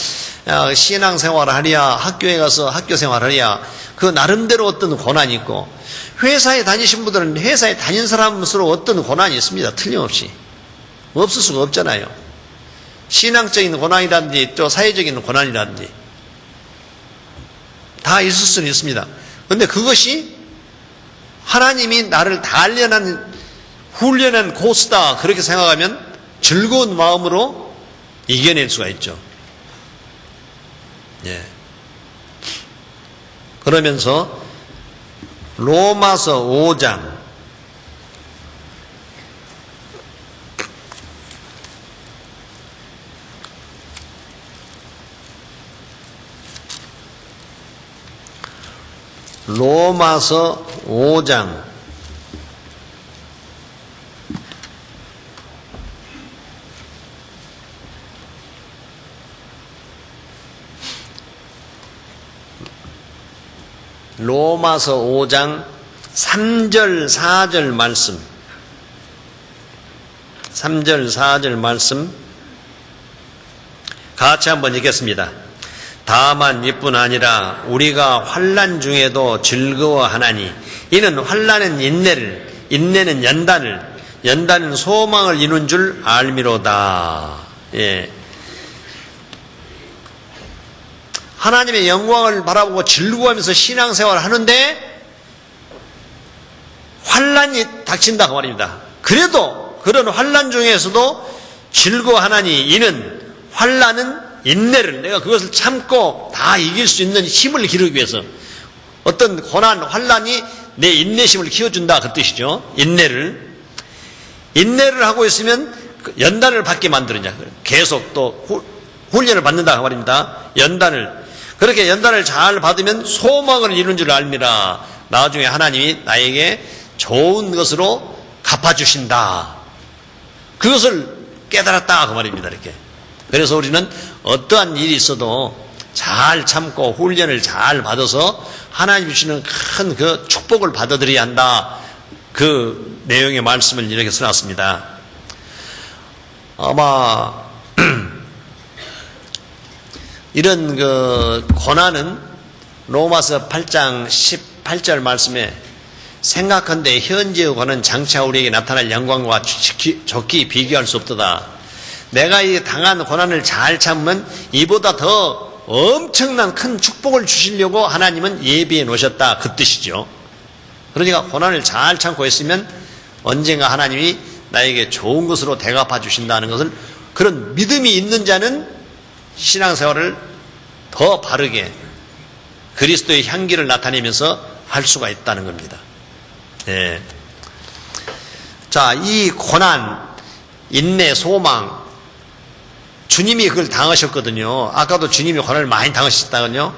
신앙생활을 하랴, 학교에 가서 학교 생활을 하랴, 그 나름대로 어떤 고난이 있고, 회사에 다니신 분들은 회사에 다닌 사람으로 어떤 고난이 있습니다. 틀림없이. 없을 수가 없잖아요. 신앙적인 고난이라든지 또 사회적인 고난이라든지 다 있을 수는 있습니다. 그런데 그것이 하나님이 나를 훈련한 코스다 그렇게 생각하면 즐거운 마음으로 이겨낼 수가 있죠. 예. 그러면서 로마서 5장 로마서 5장 3절 4절 말씀 3절 4절 말씀 같이 한번 읽겠습니다. 다만 이뿐 아니라 우리가 환난 중에도 즐거워하나니 이는 환난은 인내를, 인내는 연단을, 연단은 소망을 이룬 줄 알미로다. 예. 하나님의 영광을 바라보고 즐거워하면서 신앙생활을 하는데 환난이 닥친다 그 말입니다. 그래도 그런 환난 중에서도 즐거워하나니 이는 환난은 인내를, 내가 그것을 참고 다 이길 수 있는 힘을 기르기 위해서 어떤 고난, 환난이 내 인내심을 키워준다 그 뜻이죠. 인내를 하고 있으면 연단을 받게 만드느냐, 계속 또 훈련을 받는다 그 말입니다. 그렇게 연단을 잘 받으면 소망을 이룬 줄 알미라. 나중에 하나님이 나에게 좋은 것으로 갚아주신다. 그것을 깨달았다 그 말입니다. 이렇게. 그래서 우리는 어떠한 일이 있어도 잘 참고 훈련을 잘 받아서 하나님 주시는 큰 그 축복을 받아들여야 한다. 그 내용의 말씀을 이렇게 써놨습니다. 아마 이런 그 고난은 로마서 8장 18절 말씀에 생각한데 현재의 고난은 장차 우리에게 나타날 영광과 좋게 비교할 수 없도다. 내가 이 당한 고난을 잘 참으면 이보다 더 엄청난 큰 축복을 주시려고 하나님은 예비해 놓으셨다 그 뜻이죠. 그러니까 고난을 잘 참고 있으면 언젠가 하나님이 나에게 좋은 것으로 대갚아 주신다는 것을, 그런 믿음이 있는 자는 신앙생활을 더 바르게 그리스도의 향기를 나타내면서 할 수가 있다는 겁니다. 네. 자, 이 고난, 인내, 소망, 주님이 그걸 당하셨거든요. 아까도 주님이 고난을 많이 당하셨다거든요.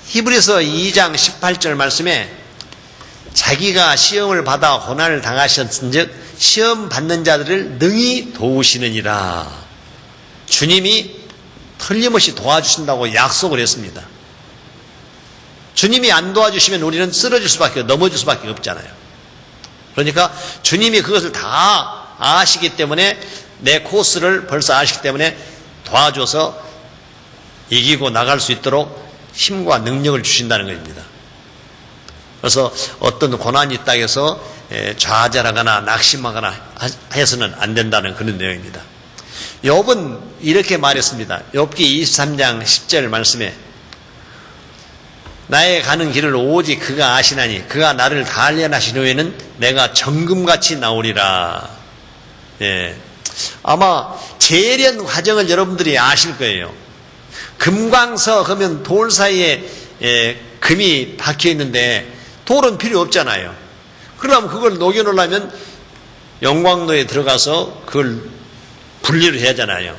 히브리서 2장 18절 말씀에 자기가 시험을 받아 고난을 당하셨은즉 시험 받는 자들을 능히 도우시느니라. 주님이 틀림없이 도와주신다고 약속을 했습니다. 주님이 안 도와주시면 우리는 쓰러질 수밖에, 넘어질 수밖에 없잖아요. 그러니까 주님이 그것을 다 아시기 때문에, 내 코스를 벌써 아시기 때문에 도와줘서 이기고 나갈 수 있도록 힘과 능력을 주신다는 것입니다. 그래서 어떤 고난이 있다 해서 좌절하거나 낙심하거나 해서는 안 된다는 그런 내용입니다. 욥은 이렇게 말했습니다. 욥기 23장 10절 말씀에 나의 가는 길을 오직 그가 아시나니 그가 나를 단련하신 후에는 내가 정금같이 나오리라. 예. 아마 재련 과정을 여러분들이 아실 거예요. 금광석 하면 돌 사이에 금이 박혀 있는데 돌은 필요 없잖아요. 그러면 그걸 녹여놓으려면 영광로에 들어가서 그걸 분리를 해야 하잖아요.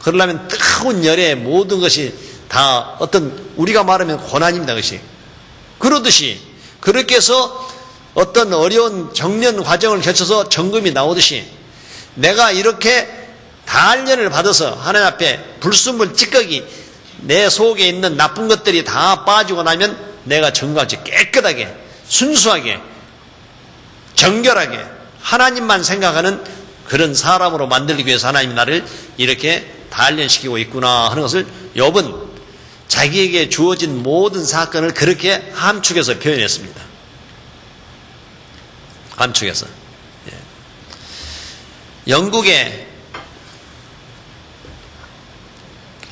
그러려면 뜨거운 열에 모든 것이 다 어떤, 우리가 말하면 고난입니다. 그것이. 그러듯이 그렇게 해서 어떤 어려운 정련 과정을 거쳐서 정금이 나오듯이 내가 이렇게 단련을 받아서 하나님 앞에 불순물 찌꺼기, 내 속에 있는 나쁜 것들이 다 빠지고 나면 내가 정같이 깨끗하게, 순수하게, 정결하게 하나님만 생각하는 그런 사람으로 만들기 위해서 하나님이 나를 이렇게 단련시키고 있구나 하는 것을 욥은 자기에게 주어진 모든 사건을 그렇게 함축해서 표현했습니다. 함축해서. 영국의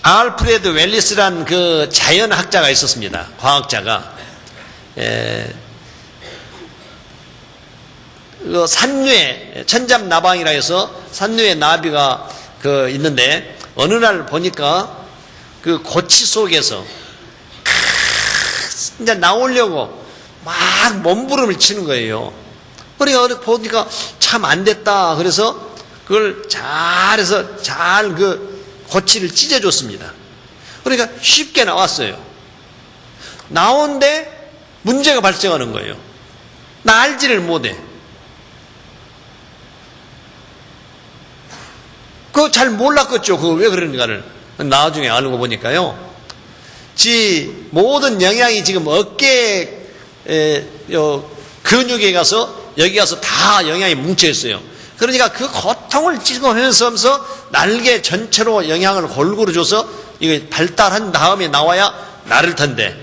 알프레드 웰리스라는 그 자연학자가 있었습니다. 과학자가. 그 산뇌, 천잠나방이라 해서 산뇌 나비가 그 있는데, 어느 날 보니까 그 고치 속에서 이제 나오려고 막 몸부림을 치는 거예요. 그러니까 보니까 참 안 됐다. 그래서 그걸 잘해서 잘 그 고치를 찢어줬습니다. 그러니까 쉽게 나왔어요. 나오는데 문제가 발생하는 거예요. 날지를 못해. 그거 잘 몰랐겠죠. 그거 왜 그런가를. 나중에 알고 보니까요. 지 모든 영양이 지금 어깨 근육에 가서 여기 가서 다 영양이 뭉쳐 있어요. 그러니까 그 고통을 찍으면서 날개 전체로 영양을 골고루 줘서 이거 발달한 다음에 나와야 나를 텐데,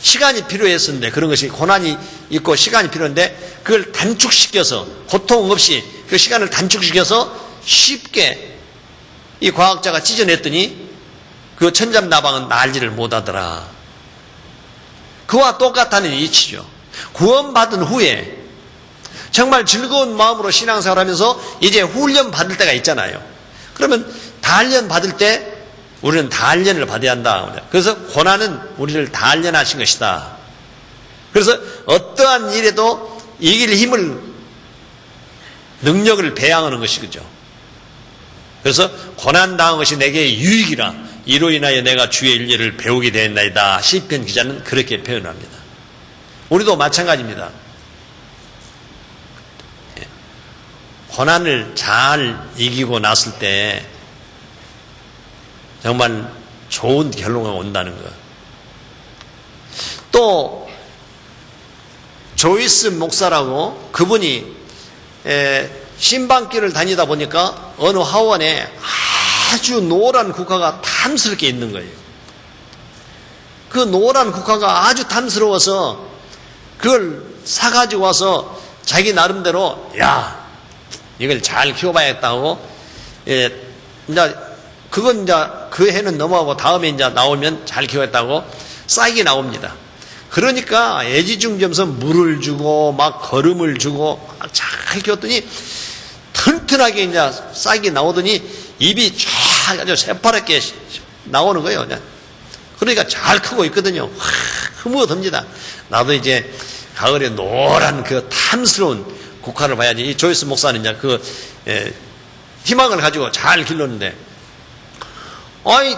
시간이 필요했었는데, 그런 것이 고난이 있고 시간이 필요한데 그걸 단축시켜서 고통 없이 그 시간을 단축시켜서 쉽게 이 과학자가 찢어냈더니 그 천잠나방은 날지를 못하더라. 그와 똑같다는 이치죠. 구원받은 후에 정말 즐거운 마음으로 신앙생활하면서 이제 훈련 받을 때가 있잖아요. 그러면 단련 받을 때 우리는 단련을 받아야 한다. 그래서 고난은 우리를 단련하신 것이다. 그래서 어떠한 일에도 이길 힘을, 능력을 배양하는 것이 그죠. 그래서 고난당한 것이 내게 유익이라 이로 인하여 내가 주의 일례를 배우게 되었나이다. 시편 기자는 그렇게 표현합니다. 우리도 마찬가지입니다. 고난을 잘 이기고 났을 때 정말 좋은 결론가 온다는 것. 또 조이스 목사라고, 그분이 신방길을 다니다 보니까 어느 하원에 아주 노란 국화가 탐스럽게 있는 거예요. 그 노란 국화가 아주 탐스러워서 그걸 사가지고 와서 자기 나름대로, 야, 이걸 잘 키워봐야겠다고, 이제 그건 이제 그 해는 넘어가고 다음에 이제 나오면 잘 키워야겠다고 싹이 나옵니다. 그러니까 애지중지하면서 물을 주고 막 거름을 주고 잘 키웠더니 튼튼하게 이제 싹이 나오더니 입이 쫙 아주 새파랗게 나오는 거예요. 그러니까 잘 크고 있거든요. 흐뭇합니다. 나도 이제 가을에 노란 그 탐스러운 국화를 봐야지. 이 조이스 목사는 이제 그 희망을 가지고 잘 길렀는데, 아이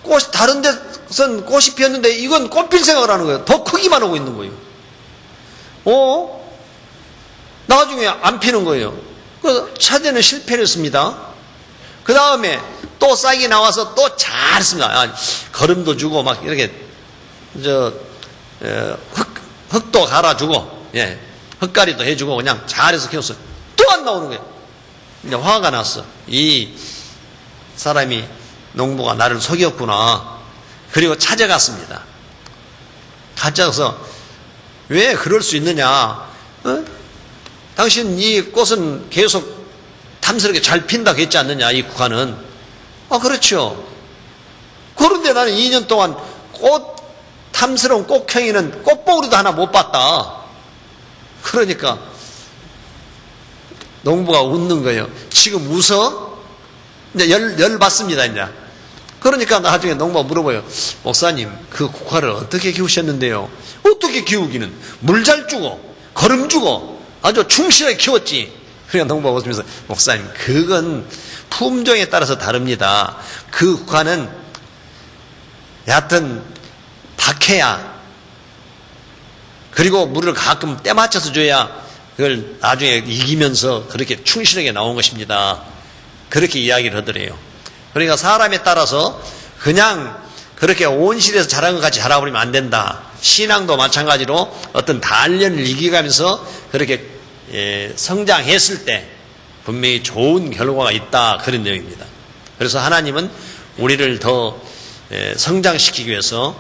꽃이 다른 데선 꽃이 피었는데 이건 꽃필 생각을 하는 거예요. 더 크기만 하고 있는 거예요. 나중에 안 피는 거예요. 그래서 차제는 실패를 했습니다. 그 다음에 또 싹이 나와서 또 잘 했습니다. 거름도 주고 막 이렇게 흙도 갈아주고, 흙가리도 해주고 그냥 잘해서 키웠어요. 또 안 나오는 거예요. 이제 화가 났어. 이 사람이, 농부가 나를 속였구나. 그리고 찾아갔습니다. 찾아가서 왜 그럴 수 있느냐? 당신 이 꽃은 계속 탐스럽게 잘 핀다고 했지 않느냐, 이 국화는. 그렇죠. 그런데 나는 2년 동안 탐스러운 꽃형이는 꽃봉오리도 하나 못 봤다. 그러니까 농부가 웃는 거예요. 지금 웃어? 이제 열 받습니다, 이제. 그러니까 나중에 농부가 물어봐요. 목사님, 그 국화를 어떻게 키우셨는데요? 어떻게 키우기는? 물 잘 주고, 거름 주고, 아주 충실하게 키웠지. 그러니까 농부가 웃으면서, 목사님, 그건 품종에 따라서 다릅니다. 그 국화는 얕은 박해야, 그리고 물을 가끔 때 맞춰서 줘야 그걸 나중에 이기면서 그렇게 충실하게 나온 것입니다. 그렇게 이야기를 하더래요. 그러니까 사람에 따라서 그냥 그렇게 온실에서 자란 것 같이 자라버리면 안 된다. 신앙도 마찬가지로 어떤 단련을 이겨가면서 그렇게 성장했을 때 분명히 좋은 결과가 있다. 그런 내용입니다. 그래서 하나님은 우리를 더 성장시키기 위해서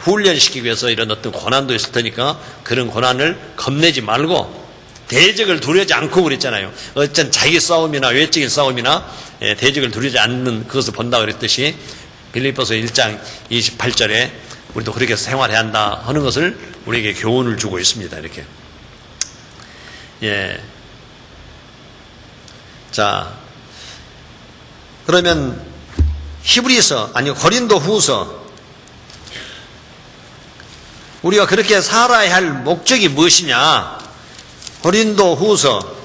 훈련시키기 위해서 이런 어떤 고난도 있을 테니까 그런 고난을 겁내지 말고 대적을 두려워하지 않고 그랬잖아요. 어쩐 자기 싸움이나 외적인 싸움이나 대적을 두려워하지 않는 그것을 본다 그랬듯이 빌립보서 1장 28절에 우리도 그렇게 생활해야 한다 하는 것을 우리에게 교훈을 주고 있습니다. 이렇게. 예. 자, 그러면 고린도 후서 우리가 그렇게 살아야 할 목적이 무엇이냐? 고린도 후서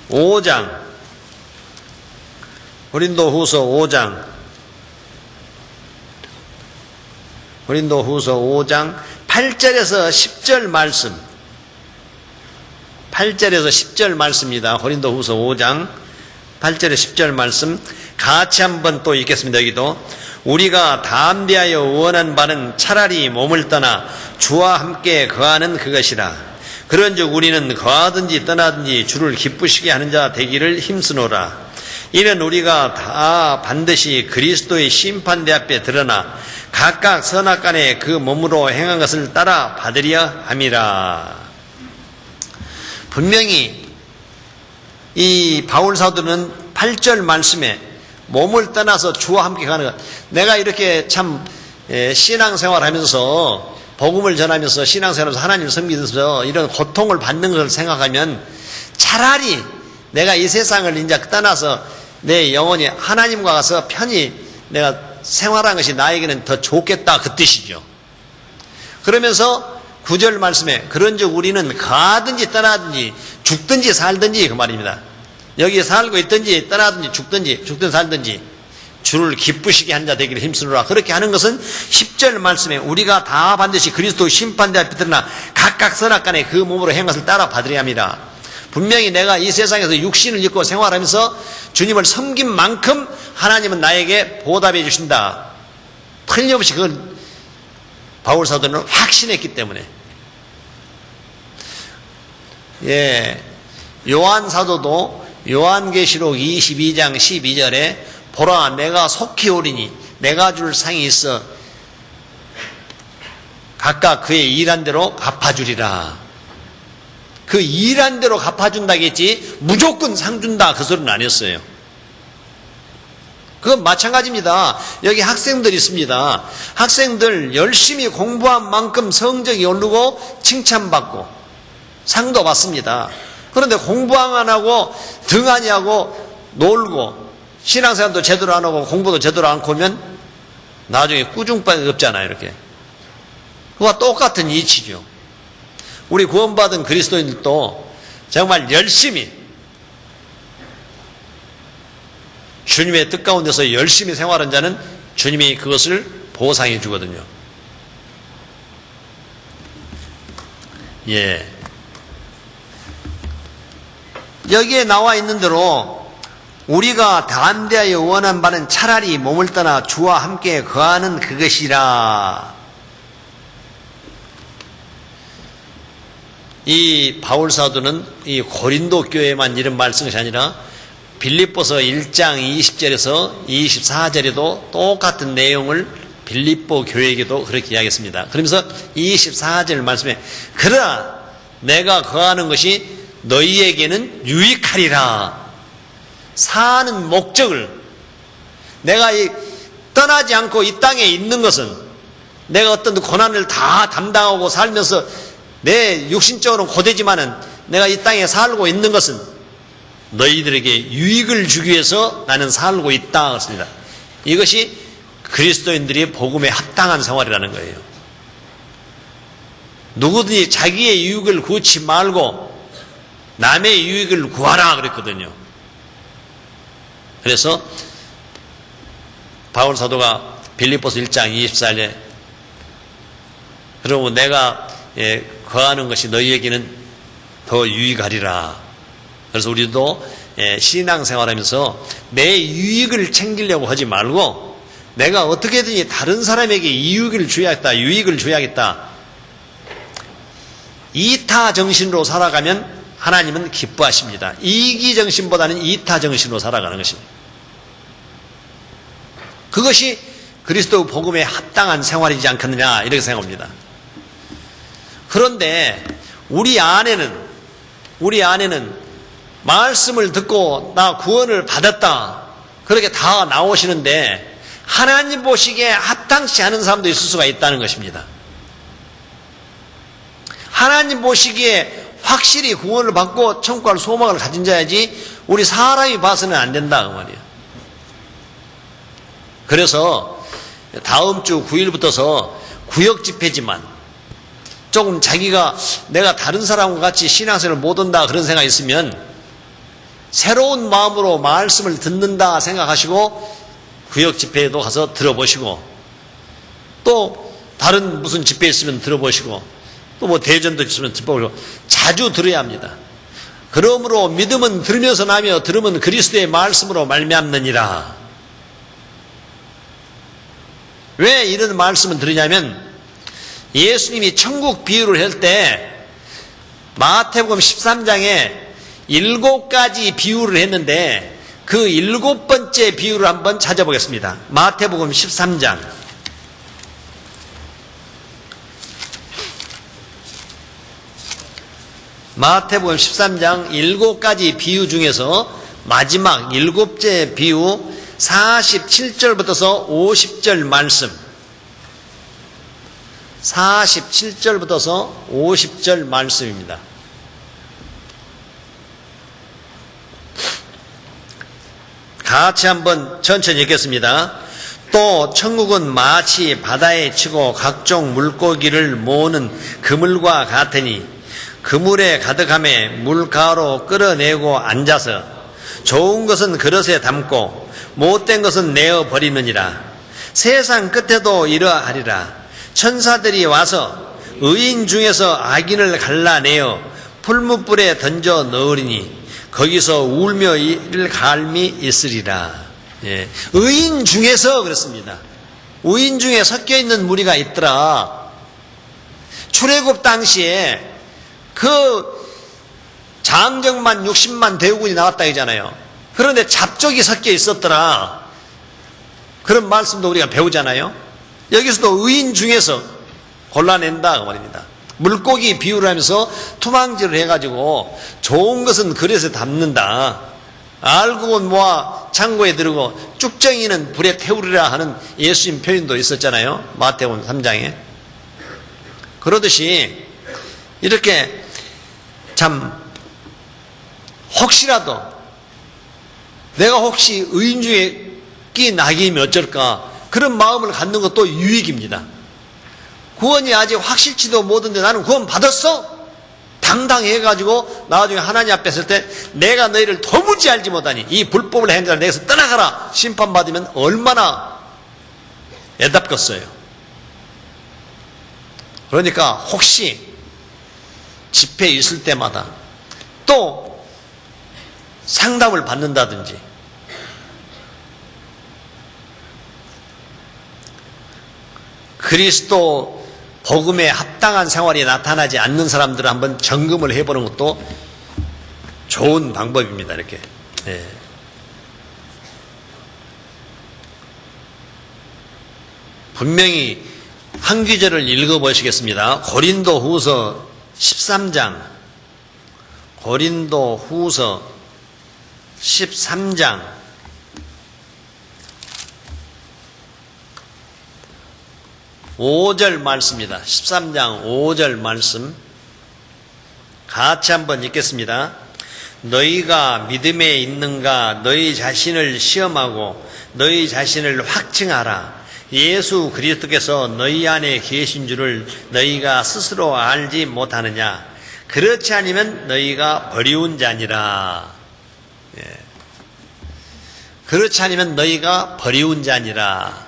5장 고린도 후서 5장 8절에서 10절 말씀 8절에서 10절 말씀입니다. 고린도 후서 5장 8절에 10절 말씀 같이 한번 또 읽겠습니다. 여기도 우리가 담대하여 원한 바는 차라리 몸을 떠나 주와 함께 거하는 그것이라. 그런즉 우리는 거하든지 떠나든지 주를 기쁘시게 하는 자 되기를 힘쓰노라. 이는 우리가 다 반드시 그리스도의 심판대 앞에 드러나 각각 선악간에 그 몸으로 행한 것을 따라 받으려 함이라. 분명히 이 바울 사도는 8절 말씀에 몸을 떠나서 주와 함께 가는 것. 내가 이렇게 참 신앙생활 하면서 복음을 전하면서 신앙생활하면서 하나님을 섬기면서 이런 고통을 받는 것을 생각하면 차라리 내가 이 세상을 이제 떠나서 내 영혼이 하나님과 가서 편히 내가 생활한 것이 나에게는 더 좋겠다 그 뜻이죠. 그러면서 9절 말씀에 그런즉 우리는 가든지 떠나든지 죽든지 살든지 그 말입니다. 여기에 살고 있든지 떠나든지 죽든 살든지 주를 기쁘시게 한 자 되기를 힘쓰노라. 그렇게 하는 것은 10절 말씀에 우리가 다 반드시 그리스도의 심판대 앞에 드러나 각각 선악간에 그 몸으로 행한 것을 따라 받으려 함이라. 분명히 내가 이 세상에서 육신을 입고 생활하면서 주님을 섬긴 만큼 하나님은 나에게 보답해 주신다. 틀림없이 그걸 바울 사도는 확신했기 때문에. 예, 요한 사도도 요한계시록 22장 12절에 보라 내가 속히 오리니 내가 줄 상이 있어 각각 그의 일한 대로 갚아주리라. 그 일한 대로 갚아준다겠지 무조건 상 준다 그 소리는 아니었어요. 그건 마찬가지입니다. 여기 학생들 있습니다. 학생들 열심히 공부한 만큼 성적이 오르고 칭찬받고 상도 받습니다. 그런데 공부만 하고 등한히 하고 놀고 신앙생활도 제대로 안 하고 공부도 제대로 안 하면 나중에 꾸중밖에 없잖아요. 이렇게. 그와 똑같은 이치죠. 우리 구원받은 그리스도인들도 정말 열심히 주님의 뜻 가운데서 열심히 생활한 자는 주님이 그것을 보상해 주거든요. 예. 여기에 나와 있는 대로 우리가 담대하여 원한 바는 차라리 몸을 떠나 주와 함께 거하는 그것이라. 이 바울 사도는 이 고린도 교회만 이런 말씀이 아니라 빌립보서 1장 20절에서 24절에도 똑같은 내용을 빌립보 교회에게도 그렇게 이야기했습니다. 그러면서 24절 말씀에 그러나 내가 거하는 것이 너희에게는 유익하리라. 사는 목적을 내가 떠나지 않고 이 땅에 있는 것은 내가 어떤 고난을 다 담당하고 살면서 내 육신적으로는 고되지만은 내가 이 땅에 살고 있는 것은 너희들에게 유익을 주기 위해서 나는 살고 있다 그렇습니다. 이것이 그리스도인들이 복음에 합당한 생활이라는 거예요. 누구든지 자기의 유익을 구치 말고 남의 유익을 구하라 그랬거든요. 그래서 바울 사도가 빌립보서 1장 24절에 그러면 내가 거하는 것이 너희에게는 더 유익하리라. 그래서 우리도 신앙생활하면서 내 유익을 챙기려고 하지 말고 내가 어떻게든지 다른 사람에게 유익을 줘야겠다. 이타 정신으로 살아가면 하나님은 기뻐하십니다. 이기 정신보다는 이타 정신으로 살아가는 것입니다. 그것이 그리스도 복음에 합당한 생활이지 않겠느냐 이렇게 생각합니다. 그런데 우리 안에는 말씀을 듣고 나 구원을 받았다 그렇게 다 나오시는데 하나님 보시기에 합당치 않은 사람도 있을 수가 있다는 것입니다. 하나님 보시기에 확실히 구원을 받고 천국 갈 소망을 가진 자야지 우리 사람이 봐서는 안 된다 그 말이에요. 그래서 다음 주 9일부터서 구역 집회지만 조금 자기가 내가 다른 사람과 같이 신앙생활을 못 한다 그런 생각이 있으면 새로운 마음으로 말씀을 듣는다 생각하시고 구역 집회에도 가서 들어보시고 또 다른 무슨 집회 있으면 들어보시고 또 뭐 대전도 있으면 들어보시고 자주 들어야 합니다. 그러므로 믿음은 들으면서 나며 들으면 그리스도의 말씀으로 말미암느니라. 왜 이런 말씀을 들으냐면 예수님이 천국 비유를 할 때 마태복음 13장에 7가지 비유를 했는데 그 7번째 비유를 한번 찾아보겠습니다. 마태복음 13장 마태복음 13장 7가지 비유 중에서 마지막 7째 비유 47절부터서 50절 말씀 47절부터서 50절 말씀입니다. 같이 한번 천천히 읽겠습니다. 또 천국은 마치 바다에 치고 각종 물고기를 모으는 그물과 같으니 그물에 가득함에 물가로 끌어내고 앉아서 좋은 것은 그릇에 담고 못된 것은 내어 버리느니라. 세상 끝에도 이러하리라. 천사들이 와서 의인 중에서 악인을 갈라내어 풀무불에 던져 넣으리니 거기서 울며 이를 갈미 있으리라. 예. 의인 중에서 그렇습니다. 의인 중에 섞여 있는 무리가 있더라. 출애굽 당시에 그 장정만 60만 대군이 나왔다 하잖아요. 그런데 잡족이 섞여 있었더라. 그런 말씀도 우리가 배우잖아요. 여기서도 의인 중에서 골라낸다 그 말입니다. 물고기 비유를 하면서 투망질을 해가지고 좋은 것은 그릇에 담는다. 알곡은 모아 창고에 들고 쭉정이는 불에 태우리라 하는 예수님 표현도 있었잖아요. 마태복음 3장에. 그러듯이 이렇게 참 혹시라도 내가 혹시 의인 중에 낀 악이면 어쩔까 그런 마음을 갖는 것도 유익입니다. 구원이 아직 확실치도 못한데 나는 구원 받았어? 당당해가지고 나중에 하나님 앞에 설 때 내가 너희를 도무지 알지 못하니 이 불법을 행하는 자를 내게서 떠나가라 심판받으면 얼마나 애답겠어요. 그러니까 혹시 집회에 있을 때마다 또 상담을 받는다든지 그리스도 복음에 합당한 생활이 나타나지 않는 사람들을 한번 점검을 해보는 것도 좋은 방법입니다. 이렇게. 예. 분명히 한 구절을 읽어보시겠습니다. 고린도후서 13장 고린도후서 13장 5절 말씀입니다. 13장 5절 말씀 같이 한번 읽겠습니다. 너희가 믿음에 있는가 너희 자신을 시험하고 너희 자신을 확증하라. 예수 그리스도께서 너희 안에 계신 줄을 너희가 스스로 알지 못하느냐. 그렇지 않으면 너희가 버리운 자니라. 예. 그렇지 않으면 너희가 버리운 자니라.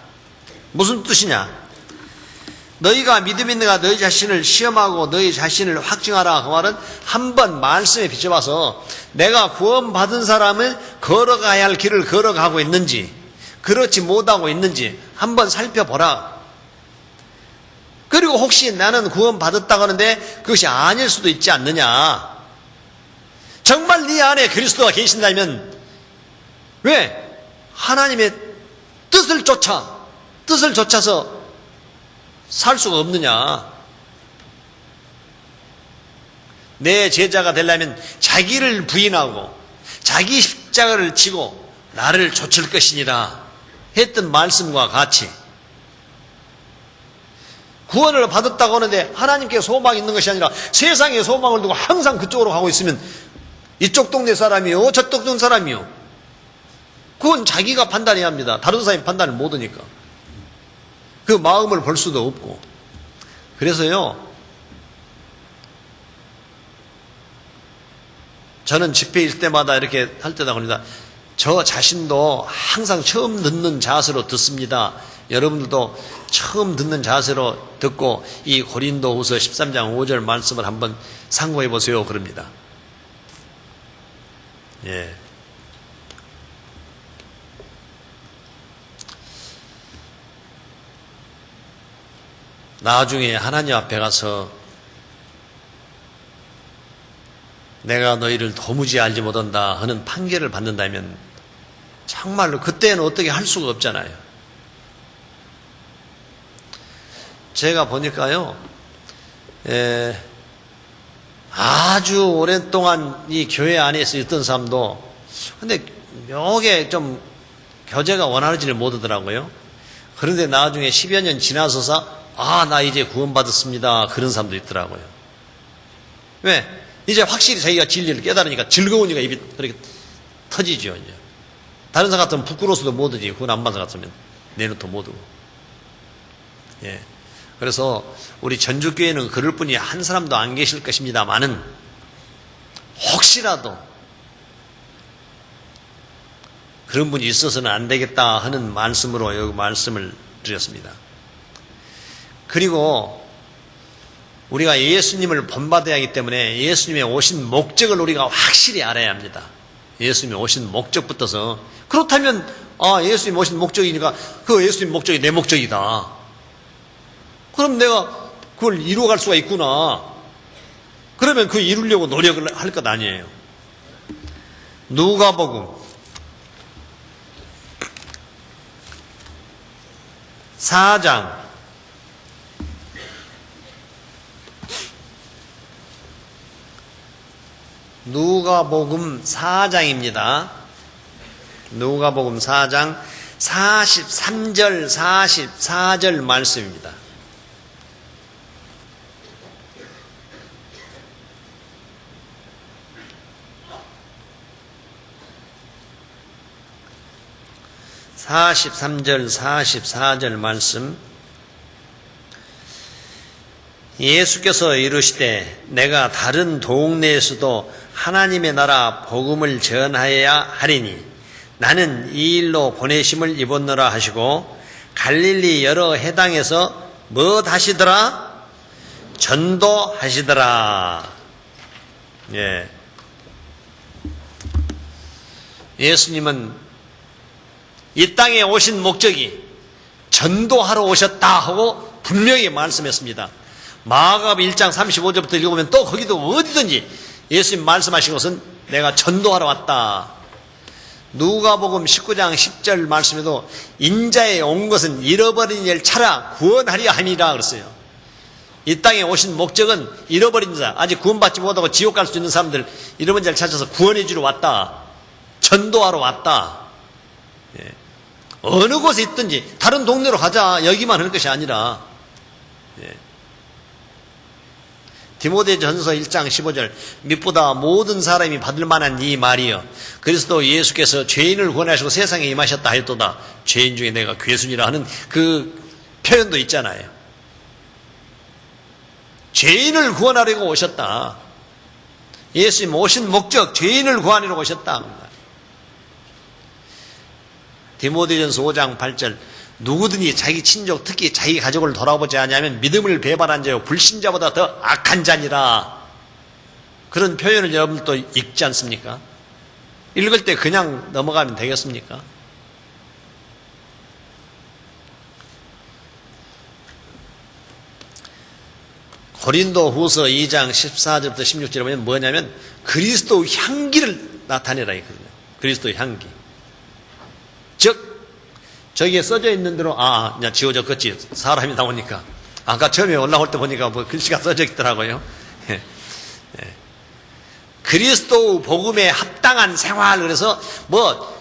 무슨 뜻이냐? 너희가 믿음 있는가 너희 자신을 시험하고 너희 자신을 확증하라. 그 말은 한번 말씀에 비춰봐서 내가 구원받은 사람을 걸어가야 할 길을 걸어가고 있는지 그렇지 못하고 있는지 한번 살펴보라. 그리고 혹시 나는 구원받았다고 하는데 그것이 아닐 수도 있지 않느냐. 정말 네 안에 그리스도가 계신다면 왜 하나님의 뜻을 뜻을 쫓아서 살 수가 없느냐. 내 제자가 되려면 자기를 부인하고 자기 십자가를 지고 나를 좇을 것이니라 했던 말씀과 같이 구원을 받았다고 하는데 하나님께 소망이 있는 것이 아니라 세상에 소망을 두고 항상 그쪽으로 가고 있으면 이쪽 동네 사람이요 저쪽 동네 사람이요, 그건 자기가 판단해야 합니다. 다른 사람이 판단을 못하니까 그 마음을 볼 수도 없고. 그래서요, 저는 집회일 때마다 이렇게 할 때다 보니까 저 자신도 항상 처음 듣는 자세로 듣습니다. 여러분들도 처음 듣는 자세로 듣고 이 고린도후서 13장 5절 말씀을 한번 상고해 보세요 그럽니다. 예. 나중에 하나님 앞에 가서 내가 너희를 도무지 알지 못한다 하는 판결을 받는다면 정말로 그때는 어떻게 할 수가 없잖아요. 제가 보니까요, 아주 오랫동안 이 교회 안에서 있던 사람도 근데 묘하게 좀 교제가 원활하지를 못하더라고요. 그런데 나중에 10여 년 지나서서 나 이제 구원받았습니다 그런 사람도 있더라고요. 왜? 이제 확실히 자기가 진리를 깨달으니까 즐거우니까 입이 그렇게 터지죠. 이제 다른 사람 같으면 부끄러워서도 못하지. 구원 안 받은 사람 같으면 내놓도 못하고. 예. 그래서 우리 전주교회는 그럴 분이 한 사람도 안 계실 것입니다만은 혹시라도 그런 분이 있어서는 안 되겠다 하는 말씀으로 여기 말씀을 드렸습니다. 그리고 우리가 예수님을 본받아야 하기 때문에 예수님의 오신 목적을 우리가 확실히 알아야 합니다. 예수님이 오신 목적부터서. 그렇다면 예수님 오신 목적이니까 그 예수님 목적이 내 목적이다. 그럼 내가 그걸 이루어갈 수가 있구나. 그러면 그 이루려고 노력을 할 것 아니에요. 누가복음 4장 누가복음 4장입니다. 누가복음 4장 43절 44절 말씀입니다. (43절) (44절) 말씀. 예수께서 이르시되 내가 다른 동네에서도 하나님의 나라 복음을 전하여야 하리니 나는 이 일로 보내심을 입었노라 하시고 갈릴리 여러 해당에서 뭐 하시더라? 전도하시더라. 예. 예수님은 이 땅에 오신 목적이 전도하러 오셨다 하고 분명히 말씀했습니다. 마가복음 1장 35절부터 읽으면 또 거기도 어디든지 예수님 말씀하신 것은 내가 전도하러 왔다. 누가복음 19장 10절 말씀에도 인자에 온 것은 잃어버린 이를 찾아 구원하려 함이라 그랬어요. 이 땅에 오신 목적은 잃어버린 자, 아직 구원받지 못하고 지옥 갈 수 있는 사람들 잃어버린 자를 찾아서 구원해 주러 왔다. 전도하러 왔다. 예. 어느 곳에 있든지 다른 동네로 가자 여기만 할 것이 아니라, 예. 디모데전서 1장 15절 밑보다 모든 사람이 받을 만한 이 말이여 그리스도 예수께서 죄인을 구원하시고 세상에 임하셨다 하였도다. 죄인 중에 내가 괴순이라 하는 그 표현도 있잖아요. 죄인을 구원하려고 오셨다. 예수님 오신 목적 죄인을 구하려고 오셨다. 디모데전서 5장 8절 누구든지 자기 친족 특히 자기 가족을 돌아보지 않으면 믿음을 배반한 자요 불신자보다 더 악한 자니라. 그런 표현을 여러분도 읽지 않습니까? 읽을 때 그냥 넘어가면 되겠습니까? 고린도후서 2장 14절부터 16절에 보면 뭐냐면 그리스도 향기를 나타내라 했거든요. 그리스도 향기. 즉 저기에 써져 있는 대로 그냥 지워졌겠지. 사람이 나오니까. 아까 처음에 올라올 때 보니까 뭐 글씨가 써져 있더라고요. 그리스도 복음에 합당한 생활. 그래서 뭐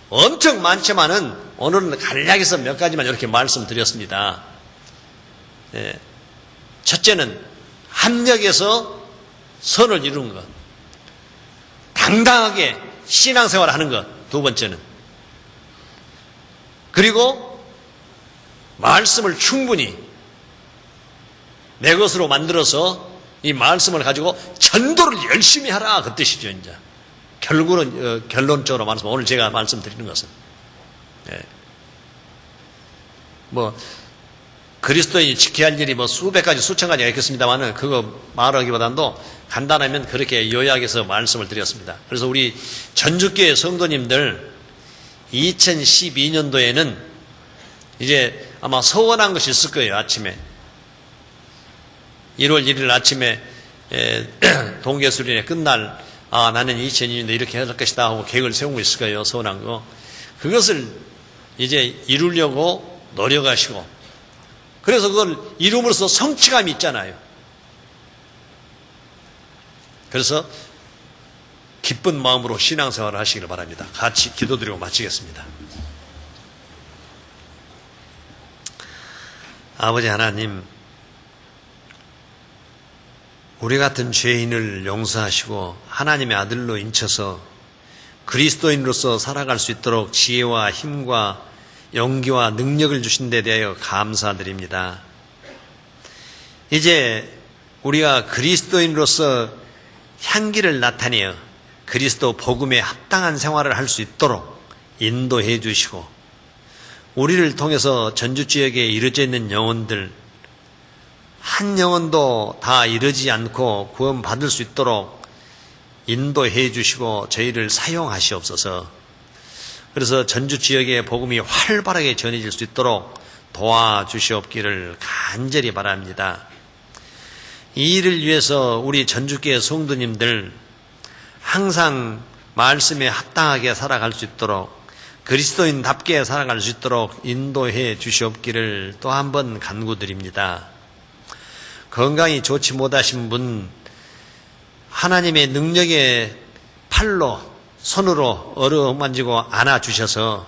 엄청 많지만은 오늘은 간략해서 몇 가지만 이렇게 말씀드렸습니다. 첫째는 합력해서 선을 이루는 것. 당당하게 신앙생활을 하는 것. 두 번째는. 그리고 말씀을 충분히 내 것으로 만들어서 이 말씀을 가지고 전도를 열심히 하라. 그 뜻이죠, 이제. 결론적으로 말씀, 오늘 제가 말씀드리는 것은. 그리스도인이 지켜야 할 일이 수백 가지, 수천 가지가 있겠습니다만은 그거 말하기보다도 간단하면 그렇게 요약해서 말씀을 드렸습니다. 그래서 우리 전주교회 성도님들 2012년도에는 이제 아마 서원한 것이 있을 거예요, 아침에. 1월 1일 아침에 동계수련회 끝날 나는 2002년도에 이렇게 해야 할 것이다 하고 계획을 세우고 있을 거예요, 서원한 거. 그것을 이제 이루려고 노력하시고, 그래서 그걸 이룸으로써 성취감이 있잖아요. 그래서 기쁜 마음으로 신앙생활을 하시길 바랍니다. 같이 기도드리고 마치겠습니다. 아버지 하나님, 우리 같은 죄인을 용서하시고 하나님의 아들로 인쳐서 그리스도인으로서 살아갈 수 있도록 지혜와 힘과 용기와 능력을 주신 데 대하여 감사드립니다. 이제 우리가 그리스도인으로서 향기를 나타내어 그리스도 복음에 합당한 생활을 할 수 있도록 인도해 주시고, 우리를 통해서 전주 지역에 이루어져 있는 영혼들 한 영혼도 다 이르지 않고 구원받을 수 있도록 인도해 주시고 저희를 사용하시옵소서. 그래서 전주 지역의 복음이 활발하게 전해질 수 있도록 도와주시옵기를 간절히 바랍니다. 이 일을 위해서 우리 전주교회 성도님들 항상 말씀에 합당하게 살아갈 수 있도록, 그리스도인답게 살아갈 수 있도록 인도해 주시옵기를 또 한 번 간구드립니다. 건강이 좋지 못하신 분, 하나님의 능력의 팔로, 손으로 어루만지고 안아주셔서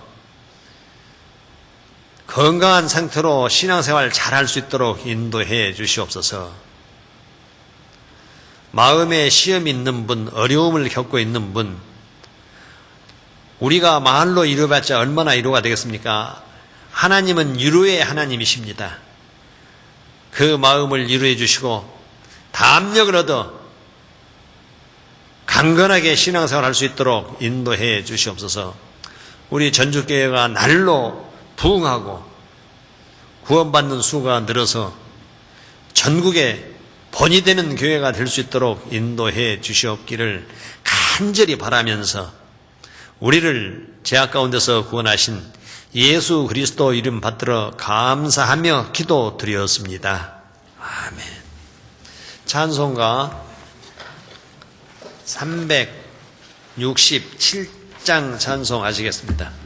건강한 상태로 신앙생활 잘할 수 있도록 인도해 주시옵소서. 마음에 시험이 있는 분, 어려움을 겪고 있는 분, 우리가 말로 위로받자 얼마나 위로가 되겠습니까? 하나님은 위로의 하나님이십니다. 그 마음을 위로해 주시고 담력을 얻어 강건하게 신앙생활 할 수 있도록 인도해 주시옵소서. 우리 전주교회가 날로 부흥하고 구원받는 수가 늘어서 전국에 본이 되는 교회가 될 수 있도록 인도해 주시옵기를 간절히 바라면서 우리를 죄악 가운데서 구원하신 예수 그리스도 이름 받들어 감사하며 기도드렸습니다. 아멘. 찬송가 367장 찬송하시겠습니다.